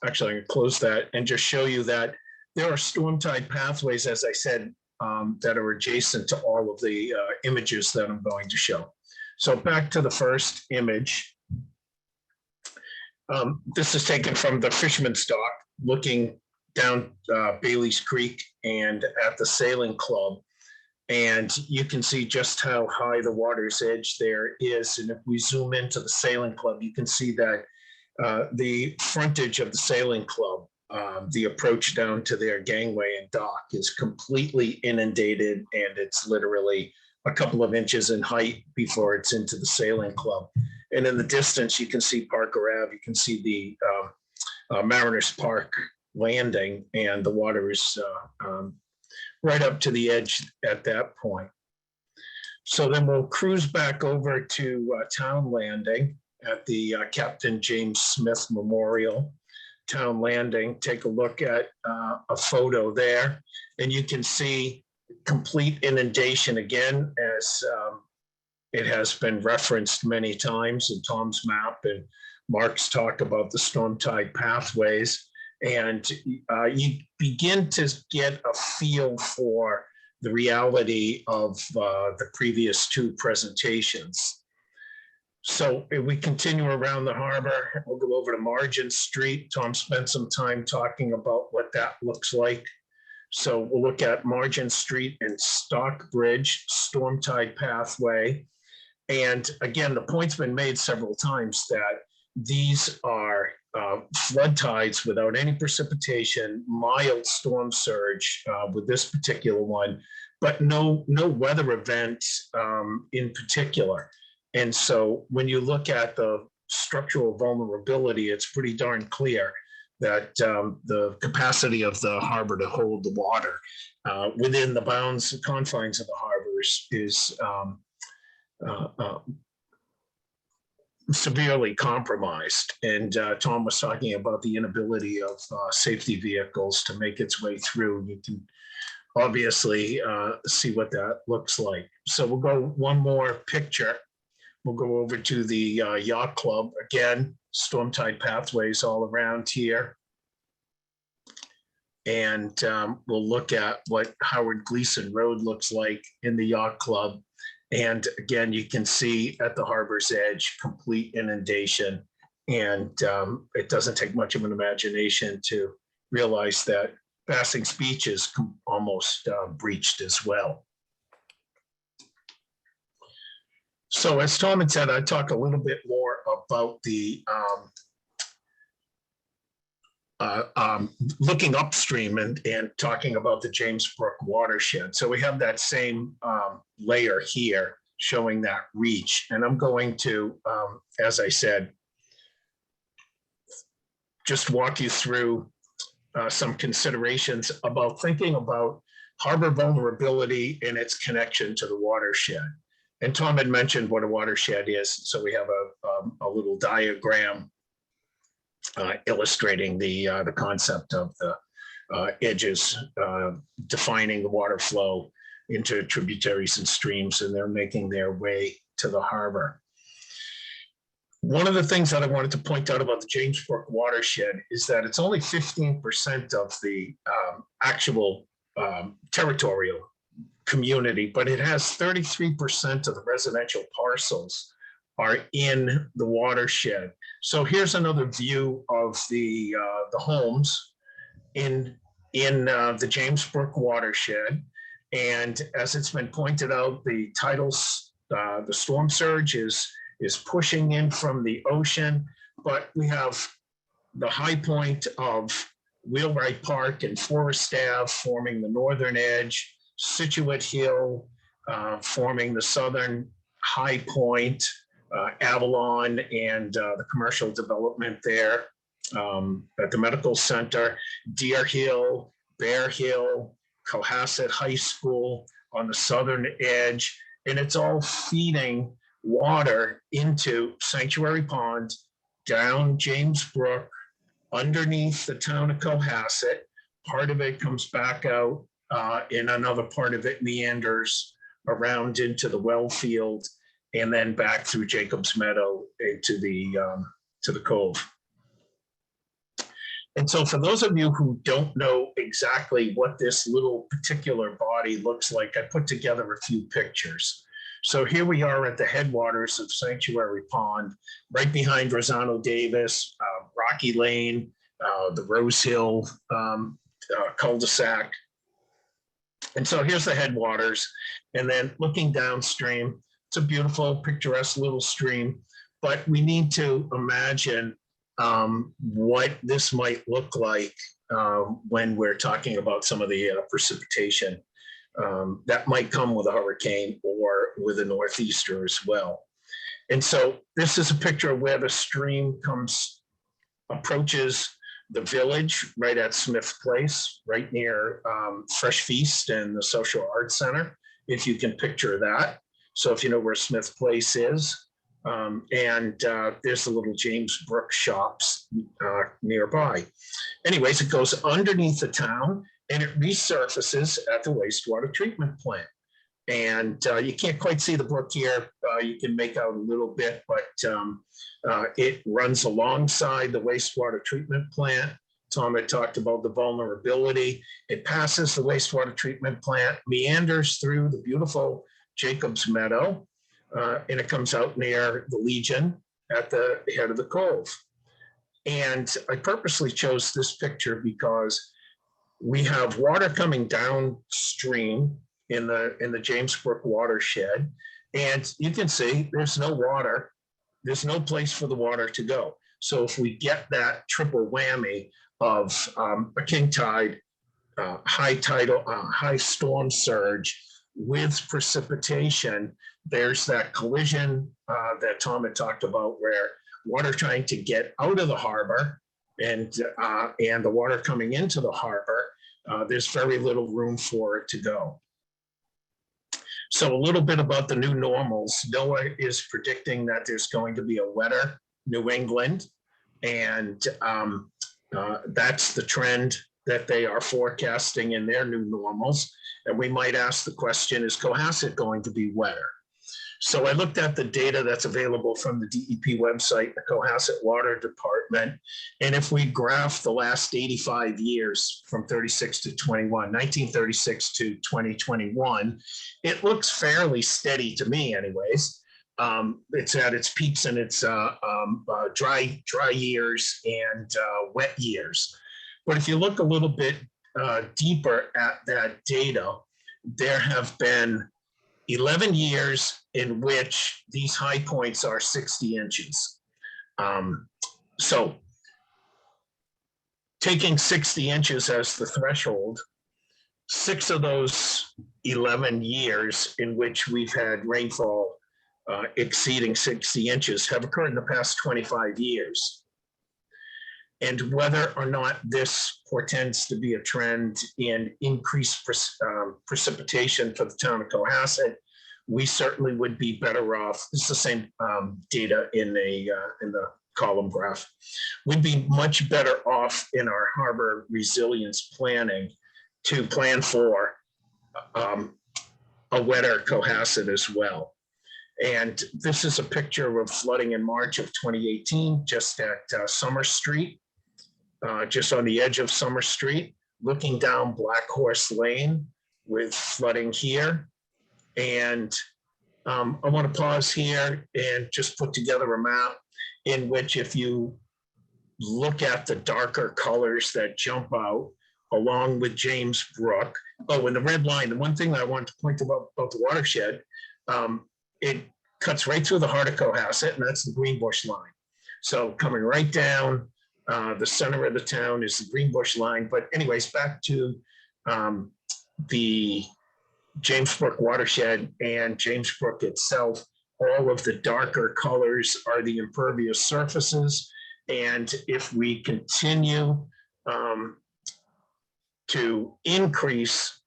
actually I'm going to close that and just show you that there are storm tide pathways, as I said, that are adjacent to all of the images that I'm going to show. So back to the first image. This is taken from the Fisherman's Dock, looking down Bailey's Creek and at the Sailing Club. And you can see just how high the water's edge there is. And if we zoom into the Sailing Club, you can see that the frontage of the Sailing Club, the approach down to their gangway and dock, is completely inundated, and it's literally a couple of inches in height before it's into the Sailing Club. And in the distance, you can see Parker Ave, you can see the Mariners Park landing, and the water is right up to the edge at that point. So then we'll cruise back over to Town Landing at the Captain James Smith Memorial Town Landing. Take a look at a photo there, and you can see complete inundation again, as it has been referenced many times in Tom's map and Mark's talk about the storm tide pathways. And you begin to get a feel for the reality of the previous 2 presentations. So if we continue around the harbor, we'll go over to Margin Street. Tom spent some time talking about what that looks like. So we'll look at Margin Street and Stockbridge storm tide pathway. And again, the point's been made several times that these are flood tides without any precipitation, mild storm surge with this particular one, but no weather event in particular. And so when you look at the structural vulnerability, it's pretty darn clear that the capacity of the harbor to hold the water within the bounds, confines of the harbors is severely compromised. And Tom was talking about the inability of safety vehicles to make its way through. You can obviously see what that looks like. So we'll go one more picture. We'll go over to the Yacht Club. Again, storm tide pathways all around here. And we'll look at what Howard Gleason Road looks like in the Yacht Club. And again, you can see at the harbor's edge, complete inundation. And it doesn't take much of an imagination to realize that Basing's Beach is almost breached as well. So as Tom had said, I'd talk a little bit more about the looking upstream and talking about the James Brook watershed. So we have that same layer here showing that reach. And I'm going to, as I said, just walk you through some considerations about thinking about harbor vulnerability and its connection to the watershed. And Tom had mentioned what a watershed is. So we have a little diagram illustrating the concept of the edges defining the water flow into tributaries and streams, and they're making their way to the harbor. One of the things that I wanted to point out about the James Brook watershed is that it's only 15% of the actual territorial community, but it has 33% of the residential parcels are in the watershed. So here's another view of the homes in the James Brook watershed. And as it's been pointed out, the the storm surge is pushing in from the ocean, but we have the high point of Wheelwright Park and Forest Ave forming the northern edge, Situate Hill forming the southern high point, Avalon and the commercial development there at the medical center, Deer Hill, Bear Hill, Cohasset High School on the southern edge, and it's all feeding water into Sanctuary Pond, down James Brook, underneath the town of Cohasset. Part of it comes back out and another part of it meanders around into the well field and then back through Jacobs Meadow into the cove. And so for those of you who don't know exactly what this little particular body looks like, I put together a few pictures. So here we are at the headwaters of Sanctuary Pond, right behind Rosano Davis, Rocky Lane, the Rose Hill cul-de-sac. And so here's the headwaters. And then looking downstream, it's a beautiful, picturesque little stream, but we need to imagine what this might look like when we're talking about some of the precipitation that might come with a hurricane or with a northeaster as well. And so this is a picture of where the stream approaches the village right at Smith Place, right near Fresh Feast and the Social Arts Center, if you can picture that. So if you know where Smith Place is, and there's the little James Brook shops nearby. Anyways, it goes underneath the town and it resurfaces at the wastewater treatment plant. And you can't quite see the brook here. You can make out a little bit, but it runs alongside the wastewater treatment plant. Tom had talked about the vulnerability. It passes the wastewater treatment plant, meanders through the beautiful Jacobs Meadow, and it comes out near the Legion at the head of the cove. And I purposely chose this picture because we have water coming downstream in the James Brook watershed. And you can see there's no water. There's no place for the water to go. So if we get that triple whammy of a king tide, high storm surge with precipitation, there's that collision that Tom had talked about where water trying to get out of the harbor and the water coming into the harbor, there's very little room for it to go. So a little bit about the new normals. NOAA is predicting that there's going to be a wetter New England, and that's the trend that they are forecasting in their new normals. And we might ask the question, is Cohasset going to be wetter? So I looked at the data that's available from the DEP website, the Cohasset Water Department. And if we graph the last 85 years from 36 to 1936 to 2021, it looks fairly steady to me anyways. It's at its peaks and its dry years and wet years. But if you look a little bit deeper at that data, there have been 11 years in which these high points are 60 inches. So taking 60 inches as the threshold, 6 of those 11 years in which we've had rainfall exceeding 60 inches have occurred in the past 25 years. And whether or not this portends to be a trend in increased precipitation for the town of Cohasset, we certainly would be better off. It's the same data in the column graph. We'd be much better off in our harbor resilience planning to plan for a wetter Cohasset as well. And this is a picture of flooding in March of 2018, just at Summer Street. Just on the edge of Summer Street, looking down Black Horse Lane with flooding here. And I want to pause here and just put together a map in which, if you look at the darker colors that jump out along with James Brook. Oh, and the red line, the one thing that I want to point about the watershed, it cuts right through the heart of Cohasset, and that's the Greenbush line. So coming right down, the center of the town is the Greenbush line. But anyways, back to the James Brook watershed and James Brook itself. All of the darker colors are the impervious surfaces. And if we continue to increase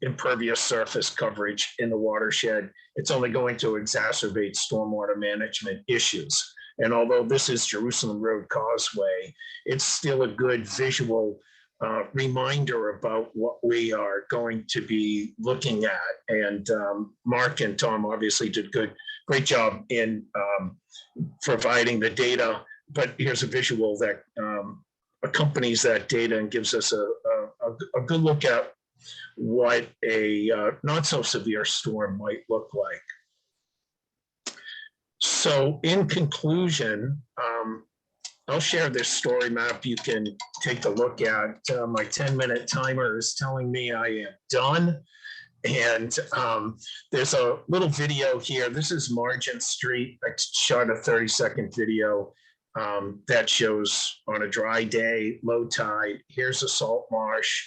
impervious surface coverage in the watershed, it's only going to exacerbate stormwater management issues. And although this is Jerusalem Road Causeway, it's still a good visual reminder about what we are going to be looking at. And Mark and Tom obviously did great job in providing the data, but here's a visual that accompanies that data and gives us a good look at what a not so severe storm might look like. So in conclusion, I'll share this story map. You can take a look at. My 10-minute timer is telling me I am done. And there's a little video here. This is Margin Street. I shot a 30-second video that shows on a dry day, low tide. Here's a salt marsh,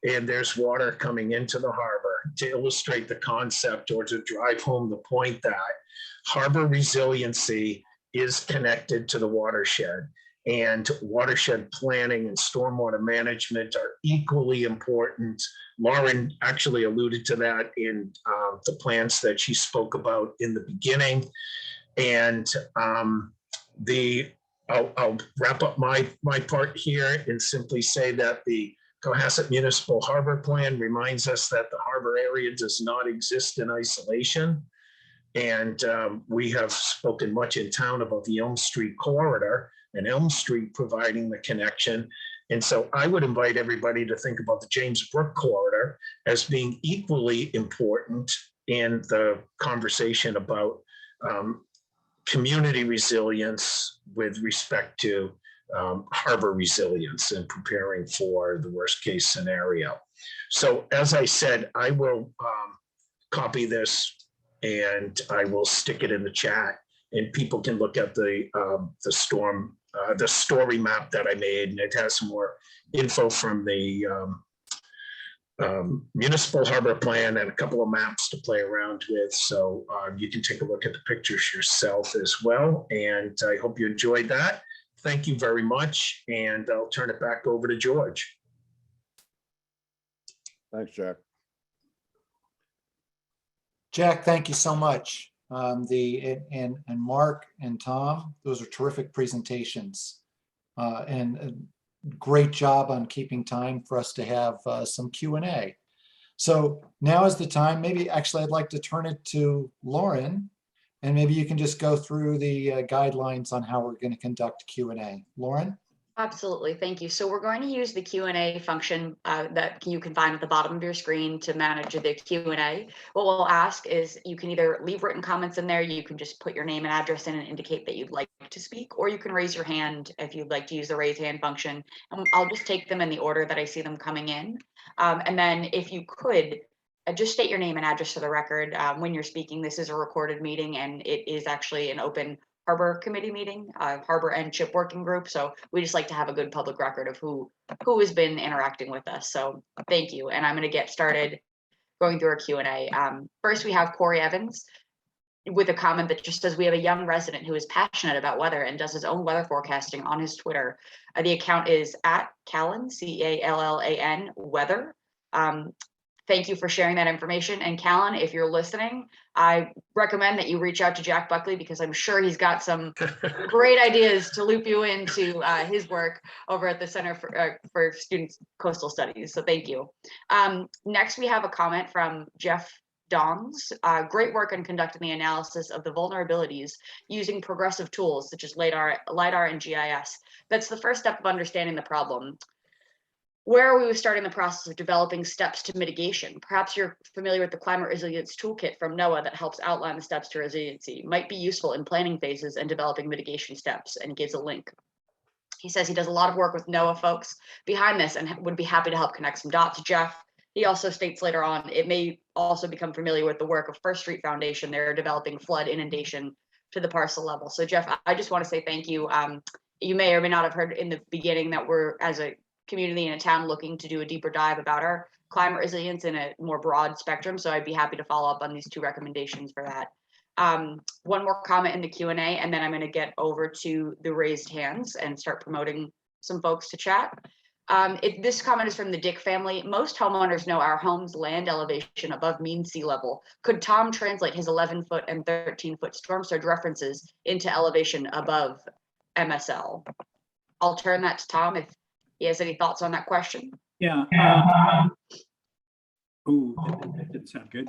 and there's water coming into the harbor to illustrate the concept, or to drive home the point that harbor resiliency is connected to the watershed, and watershed planning and stormwater management are equally important. Lauren actually alluded to that in the plans that she spoke about in the beginning. And I'll wrap up my part here and simply say that the Cohasset Municipal Harbor Plan reminds us that the harbor area does not exist in isolation. And we have spoken much in town about the Elm Street corridor and Elm Street providing the connection. And so I would invite everybody to think about the James Brook corridor as being equally important in the conversation about community resilience with respect to harbor resilience and preparing for the worst case scenario. So as I said, I will copy this and I will stick it in the chat, and people can look at the story map that I made, and it has some more info from the Municipal Harbor Plan and a couple of maps to play around with. So you can take a look at the pictures yourself as well. And I hope you enjoyed that. Thank you very much. And I'll turn it back over to George.
Thanks, Jack.
Jack, thank you so much. And Mark and Tom, those are terrific presentations. And a great job on keeping time for us to have some Q&A. So now is the time. Maybe actually I'd like to turn it to Lauren, and maybe you can just go through the guidelines on how we're going to conduct Q&A. Lauren?
Absolutely, thank you. So we're going to use the Q&A function that you can find at the bottom of your screen to manage the Q&A. What we'll ask is you can either leave written comments in there, you can just put your name and address in and indicate that you'd like to speak, or you can raise your hand if you'd like to use the raise hand function. And I'll just take them in the order that I see them coming in. And then if you could, just state your name and address for the record when you're speaking. This is a recorded meeting and it is actually an open Harbor Committee meeting, Harbor and Chip Working Group. So we just like to have a good public record of who has been interacting with us. So thank you. And I'm going to get started going through our Q&A. First, we have Corey Evans with a comment that just says, we have a young resident who is passionate about weather and does his own weather forecasting on his Twitter. The account is @Callan, CALLAN weather. Thank you for sharing that information. And Callan, if you're listening, I recommend that you reach out to Jack Buckley because I'm sure he's got some great ideas to loop you into his work over at the Center for Students Coastal Studies. So thank you. Next, we have a comment from Jeff Dons. Great work on conducting the analysis of the vulnerabilities using progressive tools such as LiDAR and GIS. That's the first step of understanding the problem. Where are we starting the process of developing steps to mitigation? Perhaps you're familiar with the Climate Resilience Toolkit from NOAA that helps outline the steps to resiliency. Might be useful in planning phases and developing mitigation steps, and he gives a link. He says he does a lot of work with NOAA folks behind this and would be happy to help connect some dots. Jeff, he also states later on, it may also become familiar with the work of First Street Foundation. They're developing flood inundation to the parcel level. So Jeff, I just want to say thank you. You may or may not have heard in the beginning that we're, as a community in a town, looking to do a deeper dive about our climate resilience in a more broad spectrum. So I'd be happy to follow up on these two recommendations for that. One more comment in the Q&A, and then I'm going to get over to the raised hands and start promoting some folks to chat. This comment is from the Dick family. Most homeowners know our home's land elevation above mean sea level. Could Tom translate his 11-foot and 13-foot storm surge references into elevation above MSL? I'll turn that to Tom if he has any thoughts on that question.
Yeah. Ooh, that didn't sound good.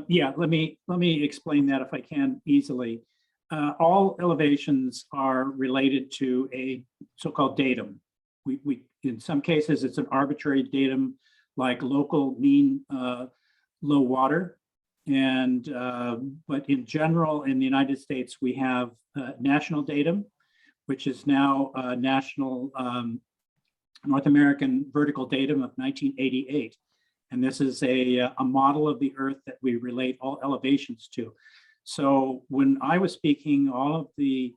Yeah, let me explain that if I can easily. All elevations are related to a so-called datum. We in some cases it's an arbitrary datum like local mean low water, and but in general in the United States we have national datum, which is now national North American vertical datum of 1988. And this is a model of the Earth that we relate all elevations to. So when I was speaking, all of the,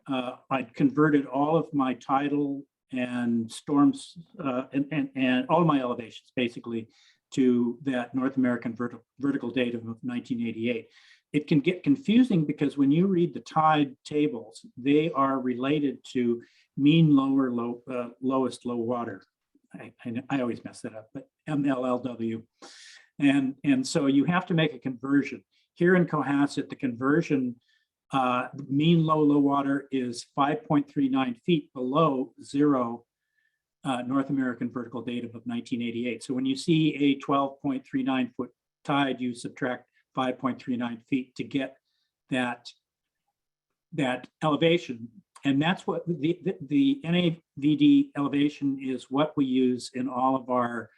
I converted all of my tidal and storms and all of my elevations basically to that North American vertical datum of 1988. It can get confusing because when you read the tide tables, they are related to mean lowest low water. I always mess that up, but MLLW. And so you have to make a conversion. Here in Cohasset, the conversion, mean low water is 5.39 feet below zero North American vertical datum of 1988. So when you see a 12.39 foot tide, you subtract 5.39 feet to get that elevation. And that's what the NAVD elevation is, what we use in all of our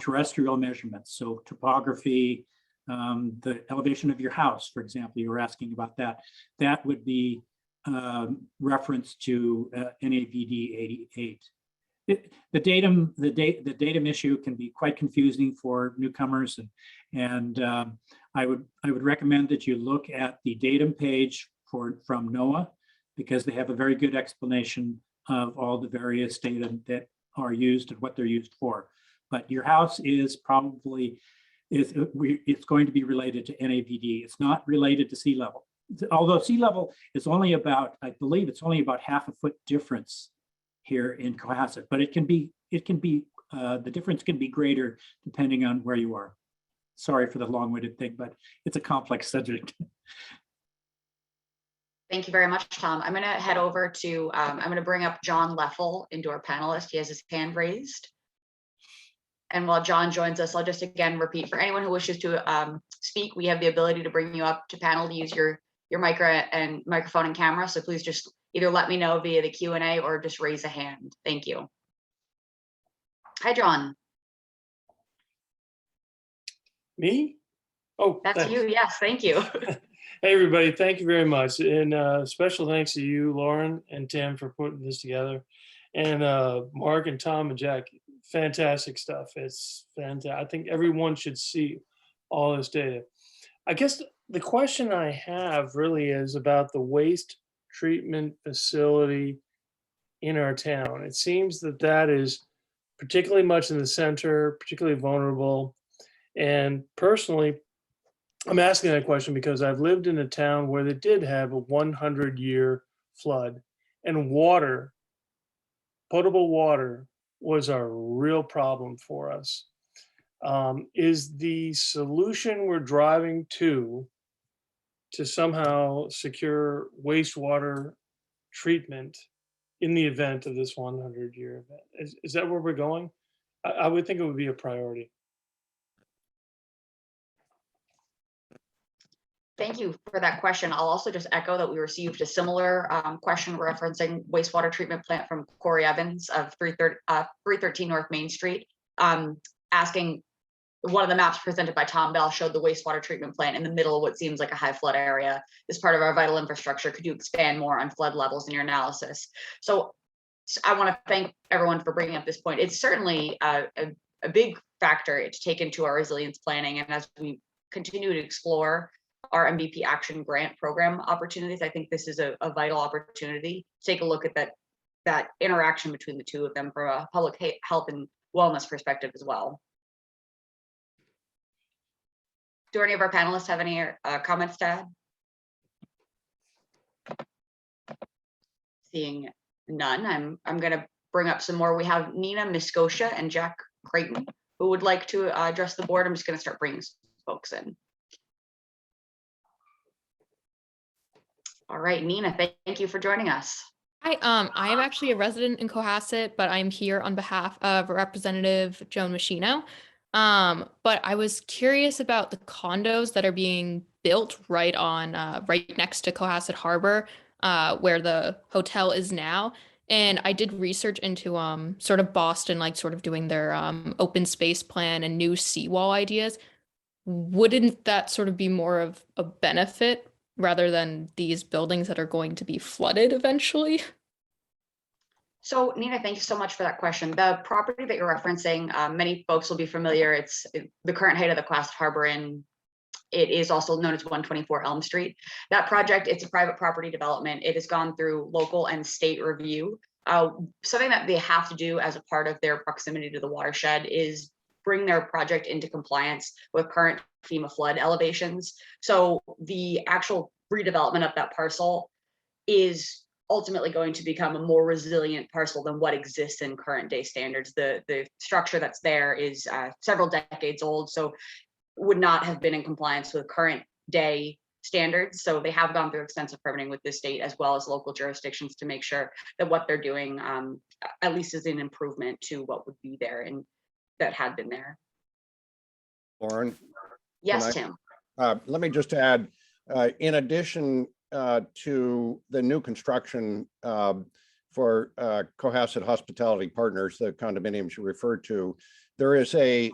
terrestrial measurements. So topography, the elevation of your house, for example, you were asking about that. That would be reference to NAVD 88. The datum issue can be quite confusing for newcomers, and I would recommend that you look at the datum page from NOAA, because they have a very good explanation of all the various data that are used and what they're used for. But your house is probably, it's going to be related to NAVD. It's not related to sea level. Although sea level is only about, I believe it's only about half a foot difference here in Cohasset, but the difference can be greater depending on where you are. Sorry for the long-winded thing, but it's a complex subject.
Thank you very much, Tom. I'm going to head over to, I'm going to bring up John Leffel into our panelist. He has his hand raised. And while John joins us, I'll just again repeat for anyone who wishes to speak, we have the ability to bring you up to panel to use your microphone and camera. So please just either let me know via the Q&A or just raise a hand. Thank you. Hi, John.
Me? Oh,
That's
thanks.
you. Yes, thank you.
Hey, everybody. Thank you very much. And special thanks to you, Lauren and Tim, for putting this together. And Mark and Tom and Jack, fantastic stuff. It's fantastic. I think everyone should see all this data. I guess the question I have really is about the waste treatment facility in our town. It seems that that is particularly much in the center, particularly vulnerable. And personally, I'm asking that question because I've lived in a town where they did have a 100-year flood, and water, potable water, was a real problem for us. Is the solution we're driving to somehow secure wastewater treatment in the event of this 100-year event? Is that where we're going? I would think it would be a priority.
Thank you for that question. I'll also just echo that we received a similar question referencing wastewater treatment plant from Corey Evans of 313 North Main Street, asking, one of the maps presented by Tom Bell showed the wastewater treatment plant in the middle of what seems like a high flood area as part of our vital infrastructure. Could you expand more on flood levels in your analysis? So I want to thank everyone for bringing up this point. It's certainly a big factor to take into our resilience planning. And as we continue to explore our MVP Action Grant Program opportunities, I think this is a vital opportunity to take a look at that interaction between the two of them from a public health and wellness perspective as well. Do any of our panelists have any comments to add? Seeing none, I'm going to bring up some more. We have Nina Miscotia and Jack Creighton who would like to address the board. I'm just going to start bringing folks in. All right, Nina, thank you for joining us.
Hi, I am actually a resident in Cohasset, but I'm here on behalf of Representative Joan Machino. But I was curious about the condos that are being built right next to Cohasset Harbor, where the hotel is now. And I did research into sort of Boston, like sort of doing their open space plan and new seawall ideas. Wouldn't that sort of be more of a benefit rather than these buildings that are going to be flooded eventually?
So Nina, thank you so much for that question. The property that you're referencing, many folks will be familiar. It's the current height of the Cohasset Harbor Inn. It is also known as 124 Elm Street. That project, it's a private property development. It has gone through local and state review. Something that they have to do as a part of their proximity to the watershed is bring their project into compliance with current FEMA flood elevations. So the actual redevelopment of that parcel is ultimately going to become a more resilient parcel than what exists in current day standards. The structure that's there is several decades old, so would not have been in compliance with current day standards. So they have gone through extensive permitting with the state as well as local jurisdictions to make sure that what they're doing at least is an improvement to what would be there and that had been there.
Lauren?
Yes, Tim.
Let me just add, in addition to the new construction for Cohasset Hospitality Partners, the condominiums you referred to, there is a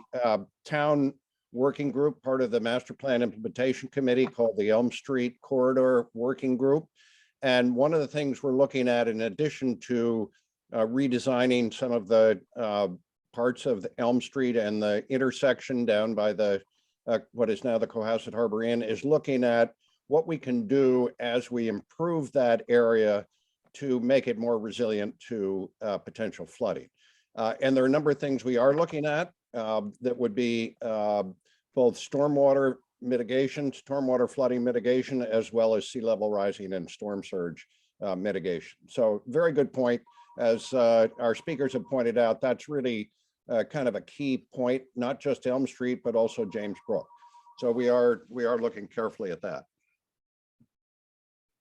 town working group, part of the Master Plan Implementation Committee, called the Elm Street Corridor Working Group. And one of the things we're looking at, in addition to redesigning some of the parts of the Elm Street and the intersection down by the what is now the Cohasset Harbor Inn, is looking at what we can do as we improve that area to make it more resilient to potential flooding. And there are a number of things we are looking at that would be both stormwater mitigation, stormwater flooding mitigation, as well as sea level rising and storm surge mitigation. So very good point. As our speakers have pointed out, that's really kind of a key point, not just Elm Street, but also James Brook. So we are looking carefully at that.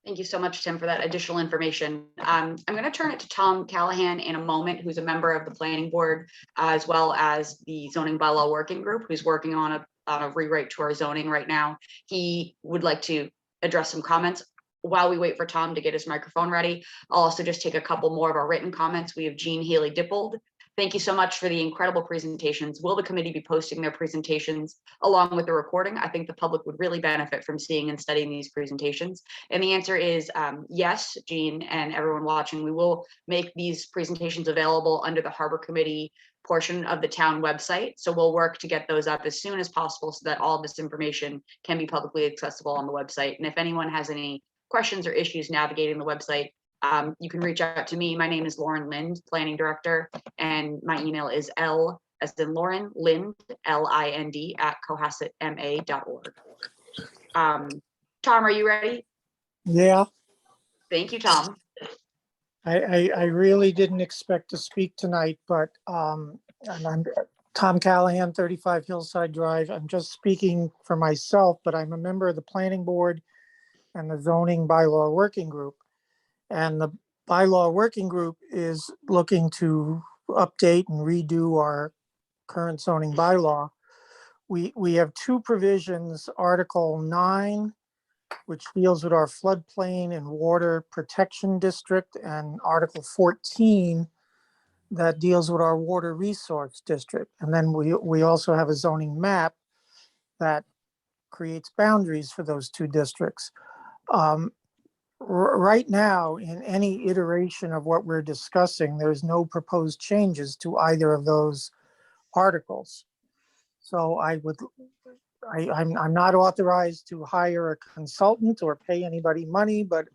Thank you so much, Tim, for that additional information. I'm going to turn it to Tom Callahan in a moment, who's a member of the planning board, as well as the zoning bylaw working group, who's working on a rewrite to our zoning right now. He would like to address some comments. While we wait for Tom to get his microphone ready, I'll also just take a couple more of our written comments. We have Jean Haley Dippold. Thank you so much for the incredible presentations. Will the committee be posting their presentations along with the recording? I think the public would really benefit from seeing and studying these presentations. And the answer is yes, Jean, and everyone watching. We will make these presentations available under the Harbor Committee portion of the town website. So we'll work to get those up as soon as possible so that all this information can be publicly accessible on the website. And if anyone has any questions or issues navigating the website, you can reach out to me. My name is Lauren Lind, Planning Director, and my email is L as in Lauren, Lind, LIND @cohassetma.org. Tom, are you ready?
Yeah,
Thank you, Tom.
I really didn't expect to speak tonight, but and I'm Tom Callahan, 35 Hillside Drive. I'm just speaking for myself, but I'm a member of the planning board and the zoning bylaw working group. And the bylaw working group is looking to update and redo our current zoning bylaw. We have two provisions, Article 9, which deals with our floodplain and water protection district, and Article 14 that deals with our water resource district. And then we also have a zoning map that creates boundaries for those two districts. Right now, in any iteration of what we're discussing, there's no proposed changes to either of those articles. So I'm not authorized to hire a consultant or pay anybody money, but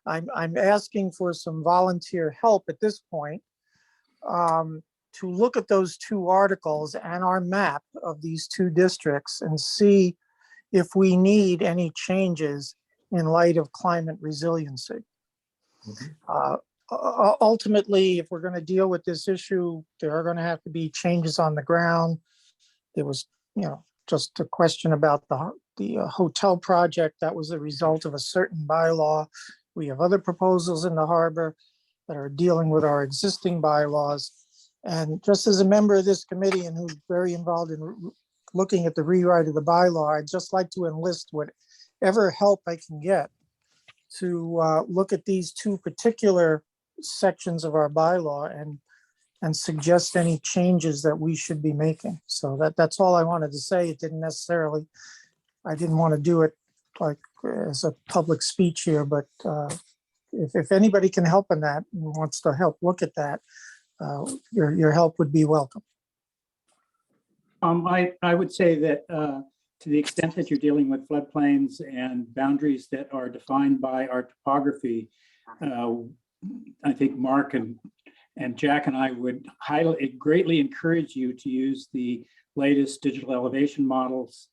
I'm asking for some volunteer help at this point to look at those two articles and our map of these two districts and see if we need any changes in light of climate resiliency. Ultimately, if we're going to deal with this issue, there are going to have to be changes on the ground. There was, just a question about the hotel project that was the result of a certain bylaw. We have other proposals in the harbor that are dealing with our existing bylaws. And just as a member of this committee and who's very involved in looking at the rewrite of the bylaw, I'd just like to enlist whatever help I can get to look at these two particular sections of our bylaw and suggest any changes that we should be making. So that's all I wanted to say. It didn't necessarily, I didn't want to do it like as a public speech here, but if anybody can help in that and wants to help look at that, your help would be welcome.
I would say that to the extent that you're dealing with floodplains and boundaries that are defined by our topography, I think Mark and Jack and I would greatly encourage you to use the latest digital elevation models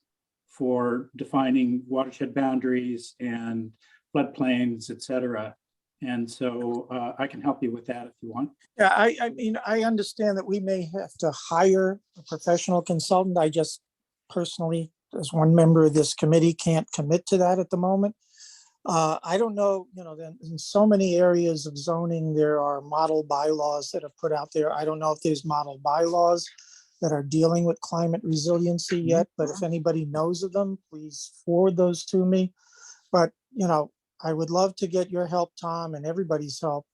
for defining watershed boundaries and floodplains, et cetera. And so I can help you with that if you want.
Yeah, I mean, I understand that we may have to hire a professional consultant. I just personally, as one member of this committee, can't commit to that at the moment. I don't know, in so many areas of zoning, there are model bylaws that are put out there. I don't know if there's model bylaws that are dealing with climate resiliency yet, but if anybody knows of them, please forward those to me. But, I would love to get your help, Tom, and everybody's help.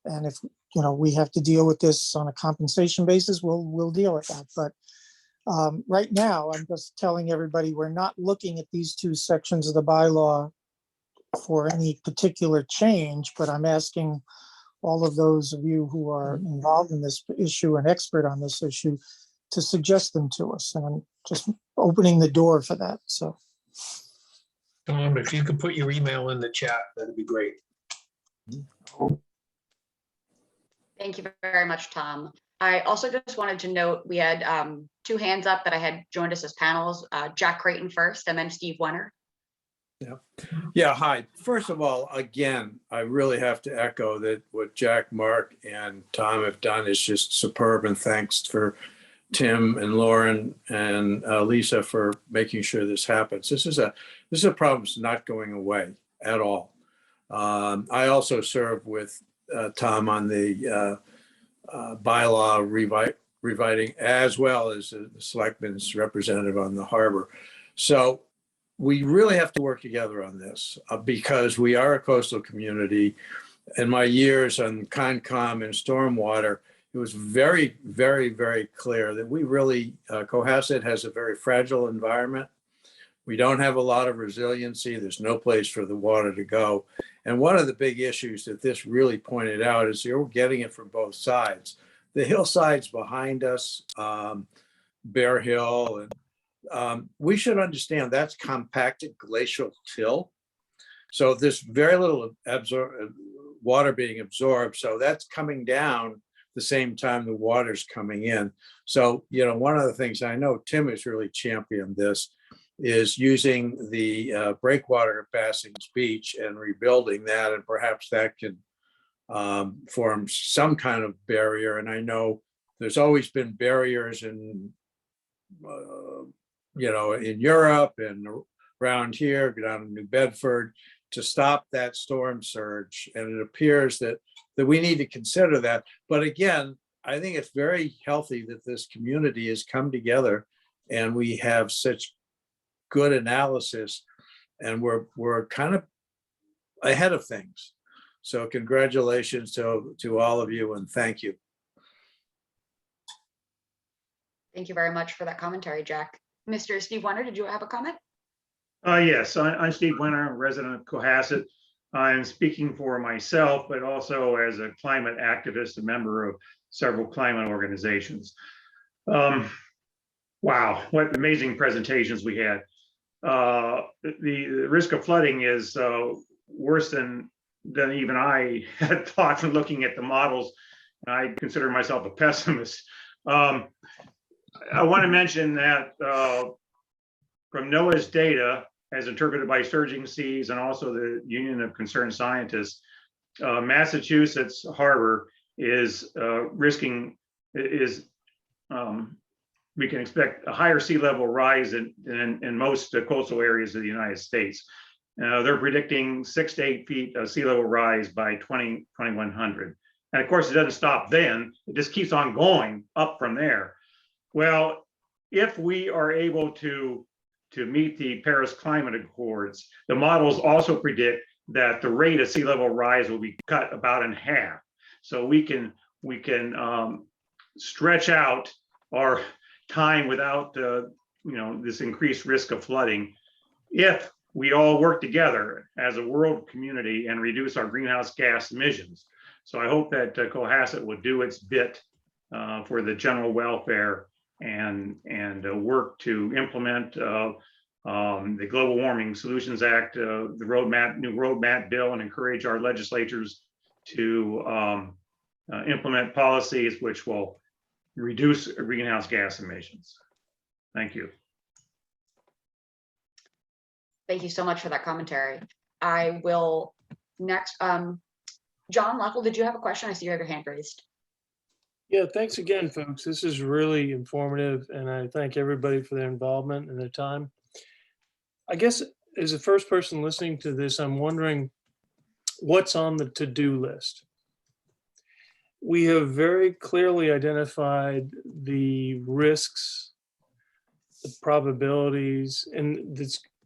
And if, we have to deal with this on a compensation basis, we'll deal with that. But right now, I'm just telling everybody, we're not looking at these two sections of the bylaw for any particular change, but I'm asking all of those of you who are involved in this issue and expert on this issue to suggest them to us. And I'm just opening the door for that. So.
Tom, if you could put your email in the chat, that'd be great.
Thank you very much, Tom. I also just wanted to note we had two hands up that I had joined us as panels, Jack Creighton first and then Steve Wenner.
Yeah, hi. First of all, again, I really have to echo that what Jack, Mark, and Tom have done is just superb, and thanks for Tim and Lauren and Lisa for making sure this happens. This is a problem that's not going away at all. I also serve with Tom on the bylaw rewriting, as well as the selectman's representative on the harbor. So we really have to work together on this because we are a coastal community. In my years on Concom and stormwater, it was very, very, very clear that we really, Cohasset has a very fragile environment. We don't have a lot of resiliency. There's no place for the water to go. And one of the big issues that this really pointed out is you're getting it from both sides. The hillsides behind us, Bear Hill, and we should understand that's compacted glacial till. So there's very little water being absorbed. So that's coming down the same time the water's coming in. So, you know, one of the things I know Tim has really championed this is using the breakwater at Bassings Beach and rebuilding that, and perhaps that can form some kind of barrier. And I know there's always been barriers in, you know, in Europe and around here, down in New Bedford, to stop that storm surge. And it appears that we need to consider that. But again, I think it's very healthy that this community has come together and we have such good analysis, and we're kind of ahead of things. So congratulations to all of you, and thank you.
Thank you very much for that commentary, Jack. Mr. Steve Wenner, did you have a comment?
Yes, I'm Steve Wenner, I'm a resident of Cohasset. I'm speaking for myself, but also as a climate activist, a member of several climate organizations. Wow, what amazing presentations we had. The risk of flooding is worse than even I had thought from looking at the models. I consider myself a pessimist. I want to mention that from NOAA's data, as interpreted by Surging Seas and also the Union of Concerned Scientists, Massachusetts harbor is we can expect a higher sea level rise in most coastal areas of the United States. They're predicting 6 to 8 feet of sea level rise by 2100. And of course, it doesn't stop then. It just keeps on going up from there. Well, if we are able to meet the Paris Climate Accords, the models also predict that the rate of sea level rise will be cut about in half. So we can stretch out our time without this increased risk of flooding if we all work together as a world community and reduce our greenhouse gas emissions. So I hope that Cohasset will do its bit for the general welfare and work to implement the Global Warming Solutions Act, the new roadmap bill, and encourage our legislatures to implement policies which will reduce greenhouse gas emissions. Thank you.
Thank you so much for that commentary. I will next, John Leffel, did you have a question? I see you have your hand raised.
Yeah, thanks again, folks. This is really informative, and I thank everybody for their involvement and their time. I guess as the first person listening to this, I'm wondering what's on the to-do list. We have very clearly identified the risks, the probabilities, and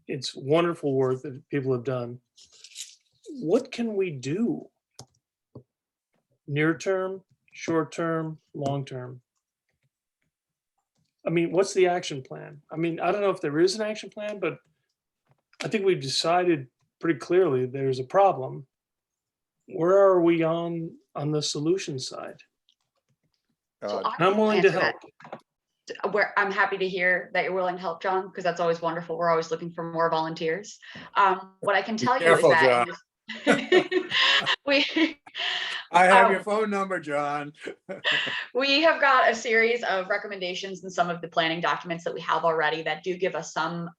it's wonderful work that people have done. What can we do? Near term, short term, long term? I mean, what's the action plan? I mean, I don't know if there is an action plan, but I think we've decided pretty clearly there's a problem. Where are we on the solution side?
So
I'm willing to help.
I'm happy to hear that you're willing to help, John, because that's always wonderful. We're always looking for more volunteers. What I can tell you is that
I have your phone number, John.
We have got a series of recommendations in some of the planning documents that we have already that do give us some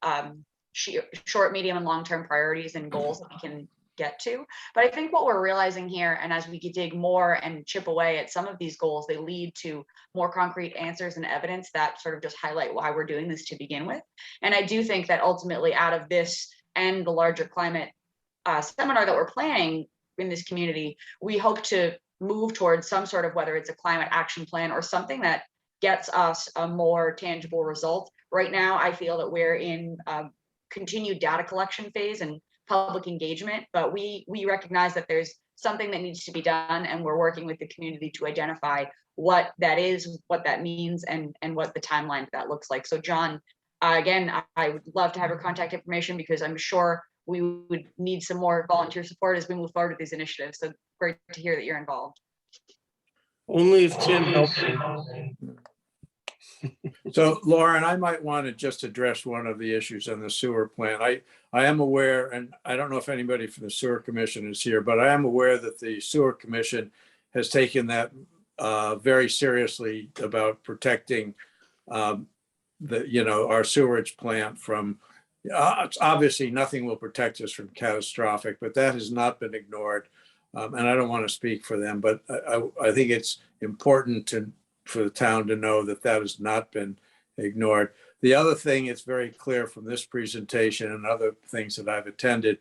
short, medium, and long-term priorities and goals that we can get to. But I think what we're realizing here, and as we dig more and chip away at some of these goals, they lead to more concrete answers and evidence that sort of just highlight why we're doing this to begin with. And I do think that ultimately out of this and the larger climate seminar that we're planning in this community, we hope to move towards some sort of, whether it's a climate action plan or something that gets us a more tangible result. Right now, I feel that we're in a continued data collection phase and public engagement, but we recognize that there's something that needs to be done, and we're working with the community to identify what that is, what that means, and what the timeline for that looks like. So John, again, I would love to have your contact information, because I'm sure we would need some more volunteer support as we move forward with these initiatives. So great to hear that you're involved.
Only if Tim helps me.
So Lauren, I might want to just address one of the issues on the sewer plant. I am aware, and I don't know if anybody from the sewer commission is here, but I am aware that the sewer commission has taken that very seriously about protecting our sewerage plant from, obviously nothing will protect us from catastrophic, but that has not been ignored. And I don't want to speak for them, but I think it's important for the town to know that that has not been ignored. The other thing, it's very clear from this presentation and other things that I've attended,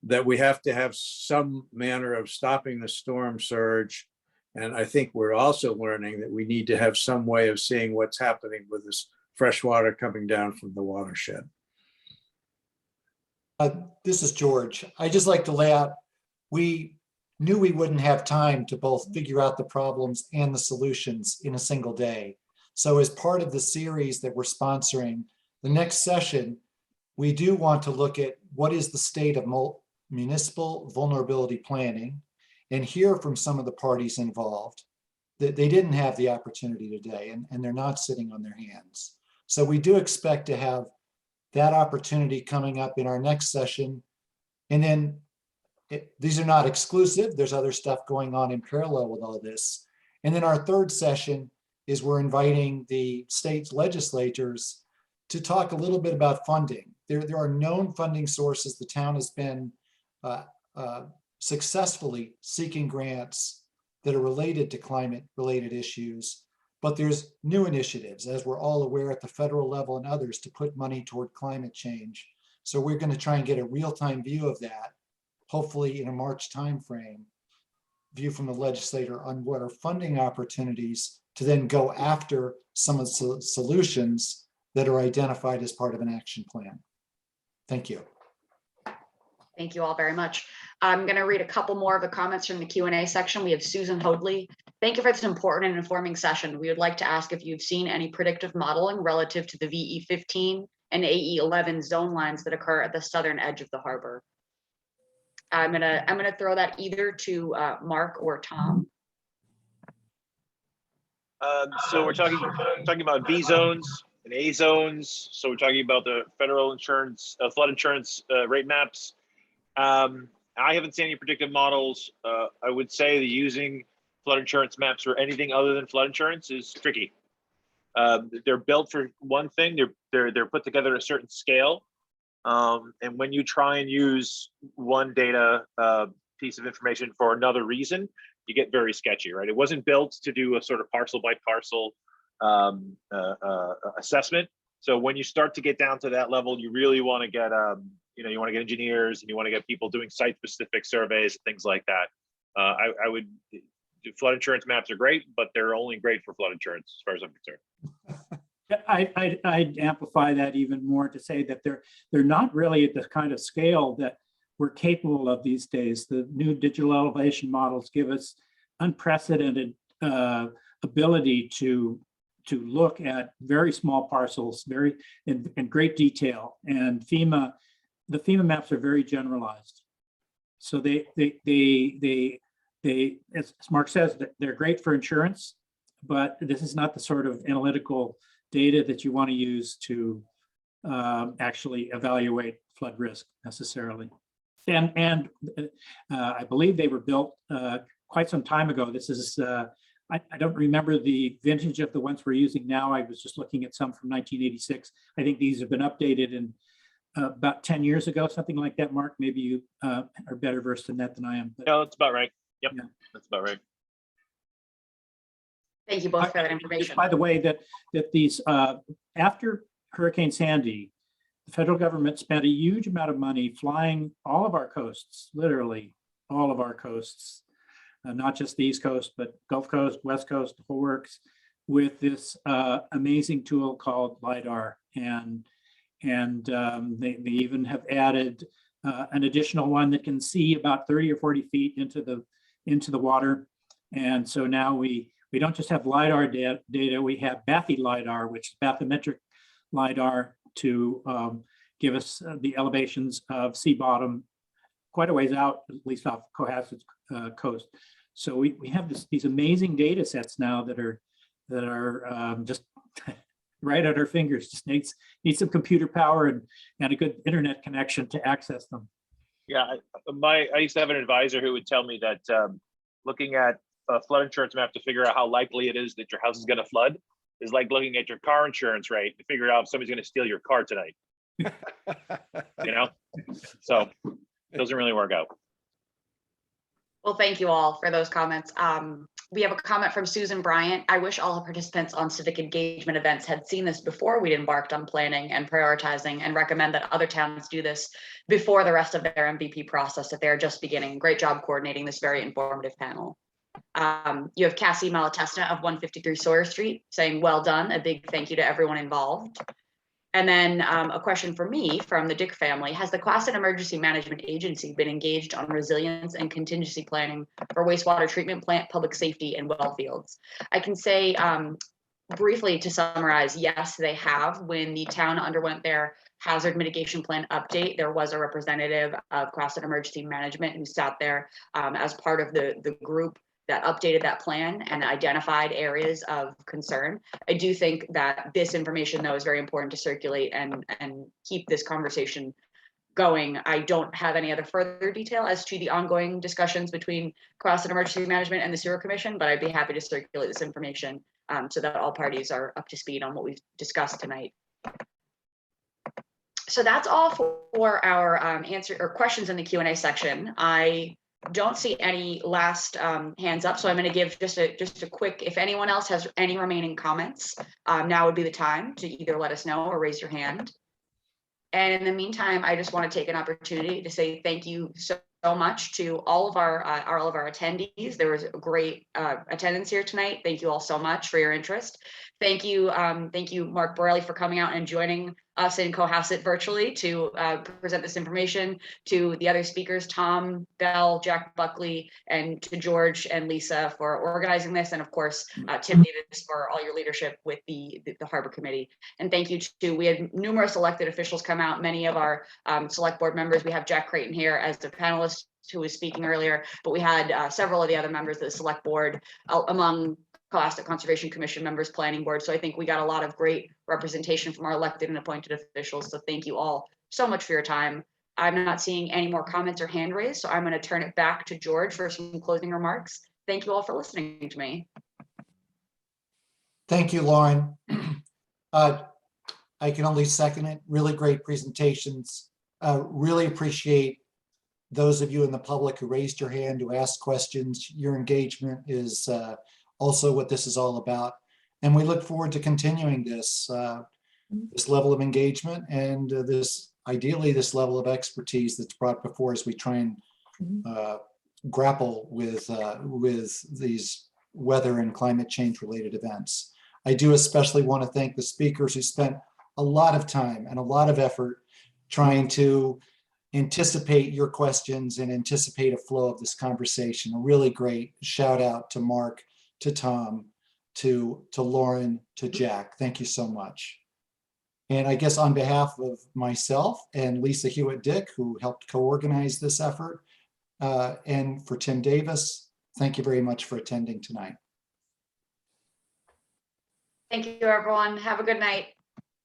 that we have to have some manner of stopping the storm surge. And I think we're also learning that we need to have some way of seeing what's happening with this fresh water coming down from the watershed.
This is George. I just like to lay out, we knew we wouldn't have time to both figure out the problems and the solutions in a single day. So as part of the series that we're sponsoring, the next session, we do want to look at what is the state of municipal vulnerability planning, and hear from some of the parties involved that they didn't have the opportunity today, and they're not sitting on their hands. So we do expect to have that opportunity coming up in our next session. And then these are not exclusive. There's other stuff going on in parallel with all this. And then our third session is we're inviting the state's legislators to talk a little bit about funding. There are known funding sources. The town has been successfully seeking grants that are related to climate-related issues, but there's new initiatives, as we're all aware, at the federal level and others, to put money toward climate change. So we're going to try and get a real-time view of that, hopefully in a March timeframe, view from the legislator on what are funding opportunities to then go after some of the solutions that are identified as part of an action plan. Thank you.
Thank you all very much. I'm going to read a couple more of the comments from the Q&A section. We have Susan Hoadley. Thank you for this important and informing session. We would like to ask if you've seen any predictive modeling relative to the VE15 and AE11 zone lines that occur at the southern edge of the harbor. I'm gonna throw that either to Mark or Tom.
So we're talking about V zones and A zones. So we're talking about the federal insurance, flood insurance rate maps. I haven't seen any predictive models. I would say that using flood insurance maps for anything other than flood insurance is tricky. They're built for one thing. They're put together at a certain scale. And when you try and use one data piece of information for another reason, you get very sketchy, right? It wasn't built to do a sort of parcel by parcel assessment. So when you start to get down to that level, you really want to get, you want to get engineers, and you want to get people doing site-specific surveys, things like that. I would, flood insurance maps are great, but they're only great for flood insurance, as far as I'm concerned.
I'd amplify that even more to say that they're not really at the kind of scale that we're capable of these days. The new digital elevation models give us unprecedented ability to look at very small parcels, very in great detail. And the FEMA maps are very generalized. So they as Mark says, they're great for insurance, but this is not the sort of analytical data that you want to use to actually evaluate flood risk necessarily. And I believe they were built quite some time ago. This is, I don't remember the vintage of the ones we're using now. I was just looking at some from 1986. I think these have been updated and about 10 years ago, something like that. Mark, maybe you are better versed in that than I am. But
No, that's about right. Yep,
Yeah.
that's about right.
Thank you both for that
Just
information.
by the way, that these after Hurricane Sandy, the federal government spent a huge amount of money flying all of our coasts, literally all of our coasts, not just the East Coast, but Gulf Coast, West Coast, the whole works, with this amazing tool called LiDAR. And they even have added an additional one that can see about 30 or 40 feet into the water. And so now we don't just have LiDAR data, we have bathy LiDAR, which is bathymetric LiDAR, to give us the elevations of sea bottom quite a ways out, at least off Cohasset's coast. So we have these amazing data sets now that are just right at our fingers. Just need some computer power and a good internet connection to access them.
Yeah, I used to have an advisor who would tell me that looking at a flood insurance map to figure out how likely it is that your house is going to flood is like looking at your car insurance rate to figure out if somebody's going to steal your car tonight. You know, so it doesn't really work out.
Well, thank you all for those comments. We have a comment from Susan Bryant. I wish all participants on civic engagement events had seen this before we'd embarked on planning and prioritizing, and recommend that other towns do this before the rest of their MVP process if they're just beginning. Great job coordinating this very informative panel. You have Cassie Malatesta of 153 Sawyer Street saying, well done, a big thank you to everyone involved. And then a question for me from the Dick family: has the Cohasset Emergency Management Agency been engaged on resilience and contingency planning for wastewater treatment plant, public safety, and well fields? I can say briefly to summarize, yes, they have. When the town underwent their hazard mitigation plan update, there was a representative of Cohasset Emergency Management who sat there as part of the group that updated that plan and identified areas of concern. I do think that this information, though, is very important to circulate and keep this conversation going. I don't have any other further detail as to the ongoing discussions between Cohasset Emergency Management and the Sewer Commission, but I'd be happy to circulate this information so that all parties are up to speed on what we've discussed tonight. So that's all for our answer or questions in the Q&A section. I don't see any last hands up, so I'm going to give just a quick, if anyone else has any remaining comments, now would be the time to either let us know or raise your hand. And in the meantime, I just want to take an opportunity to say thank you so much to all of our attendees. There was a great attendance here tonight. Thank you all so much for your interest. Thank you, Mark Borelli, for coming out and joining us in Cohasset virtually to present this information. To the other speakers, Tom, Bell, Jack Buckley, and to George and Lisa for organizing this, and of course, Tim Davis for all your leadership with the Harbor Committee. And thank you to, we had numerous elected officials come out, many of our select board members. We have Jack Creighton here as the panelist who was speaking earlier, but we had several of the other members of the select board, among Cohasset Conservation Commission members, planning board. So I think we got a lot of great representation from our elected and appointed officials. So thank you all so much for your time. I'm not seeing any more comments or hand raised, so I'm going to turn it back to George for some closing remarks. Thank you all for listening to me.
Thank you, Lauren. I can only second it. Really great presentations. Really appreciate those of you in the public who raised your hand, who asked questions. Your engagement is also what this is all about. And we look forward to continuing this level of engagement and ideally this level of expertise that's brought before as we try and grapple with these weather and climate change related events. I do especially want to thank the speakers who spent a lot of time and a lot of effort trying to anticipate your questions and anticipate a flow of this conversation. A really great shout out to Mark, to Tom, to Lauren, to Jack. Thank you so much. And I guess on behalf of myself and Lisa Hewitt-Dick, who helped co-organize this effort, and for Tim Davis, thank you very much for attending tonight.
Thank you, everyone. Have a good night.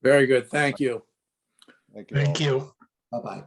Very good. Thank you.
Thank you.
Thank you.
Bye-bye.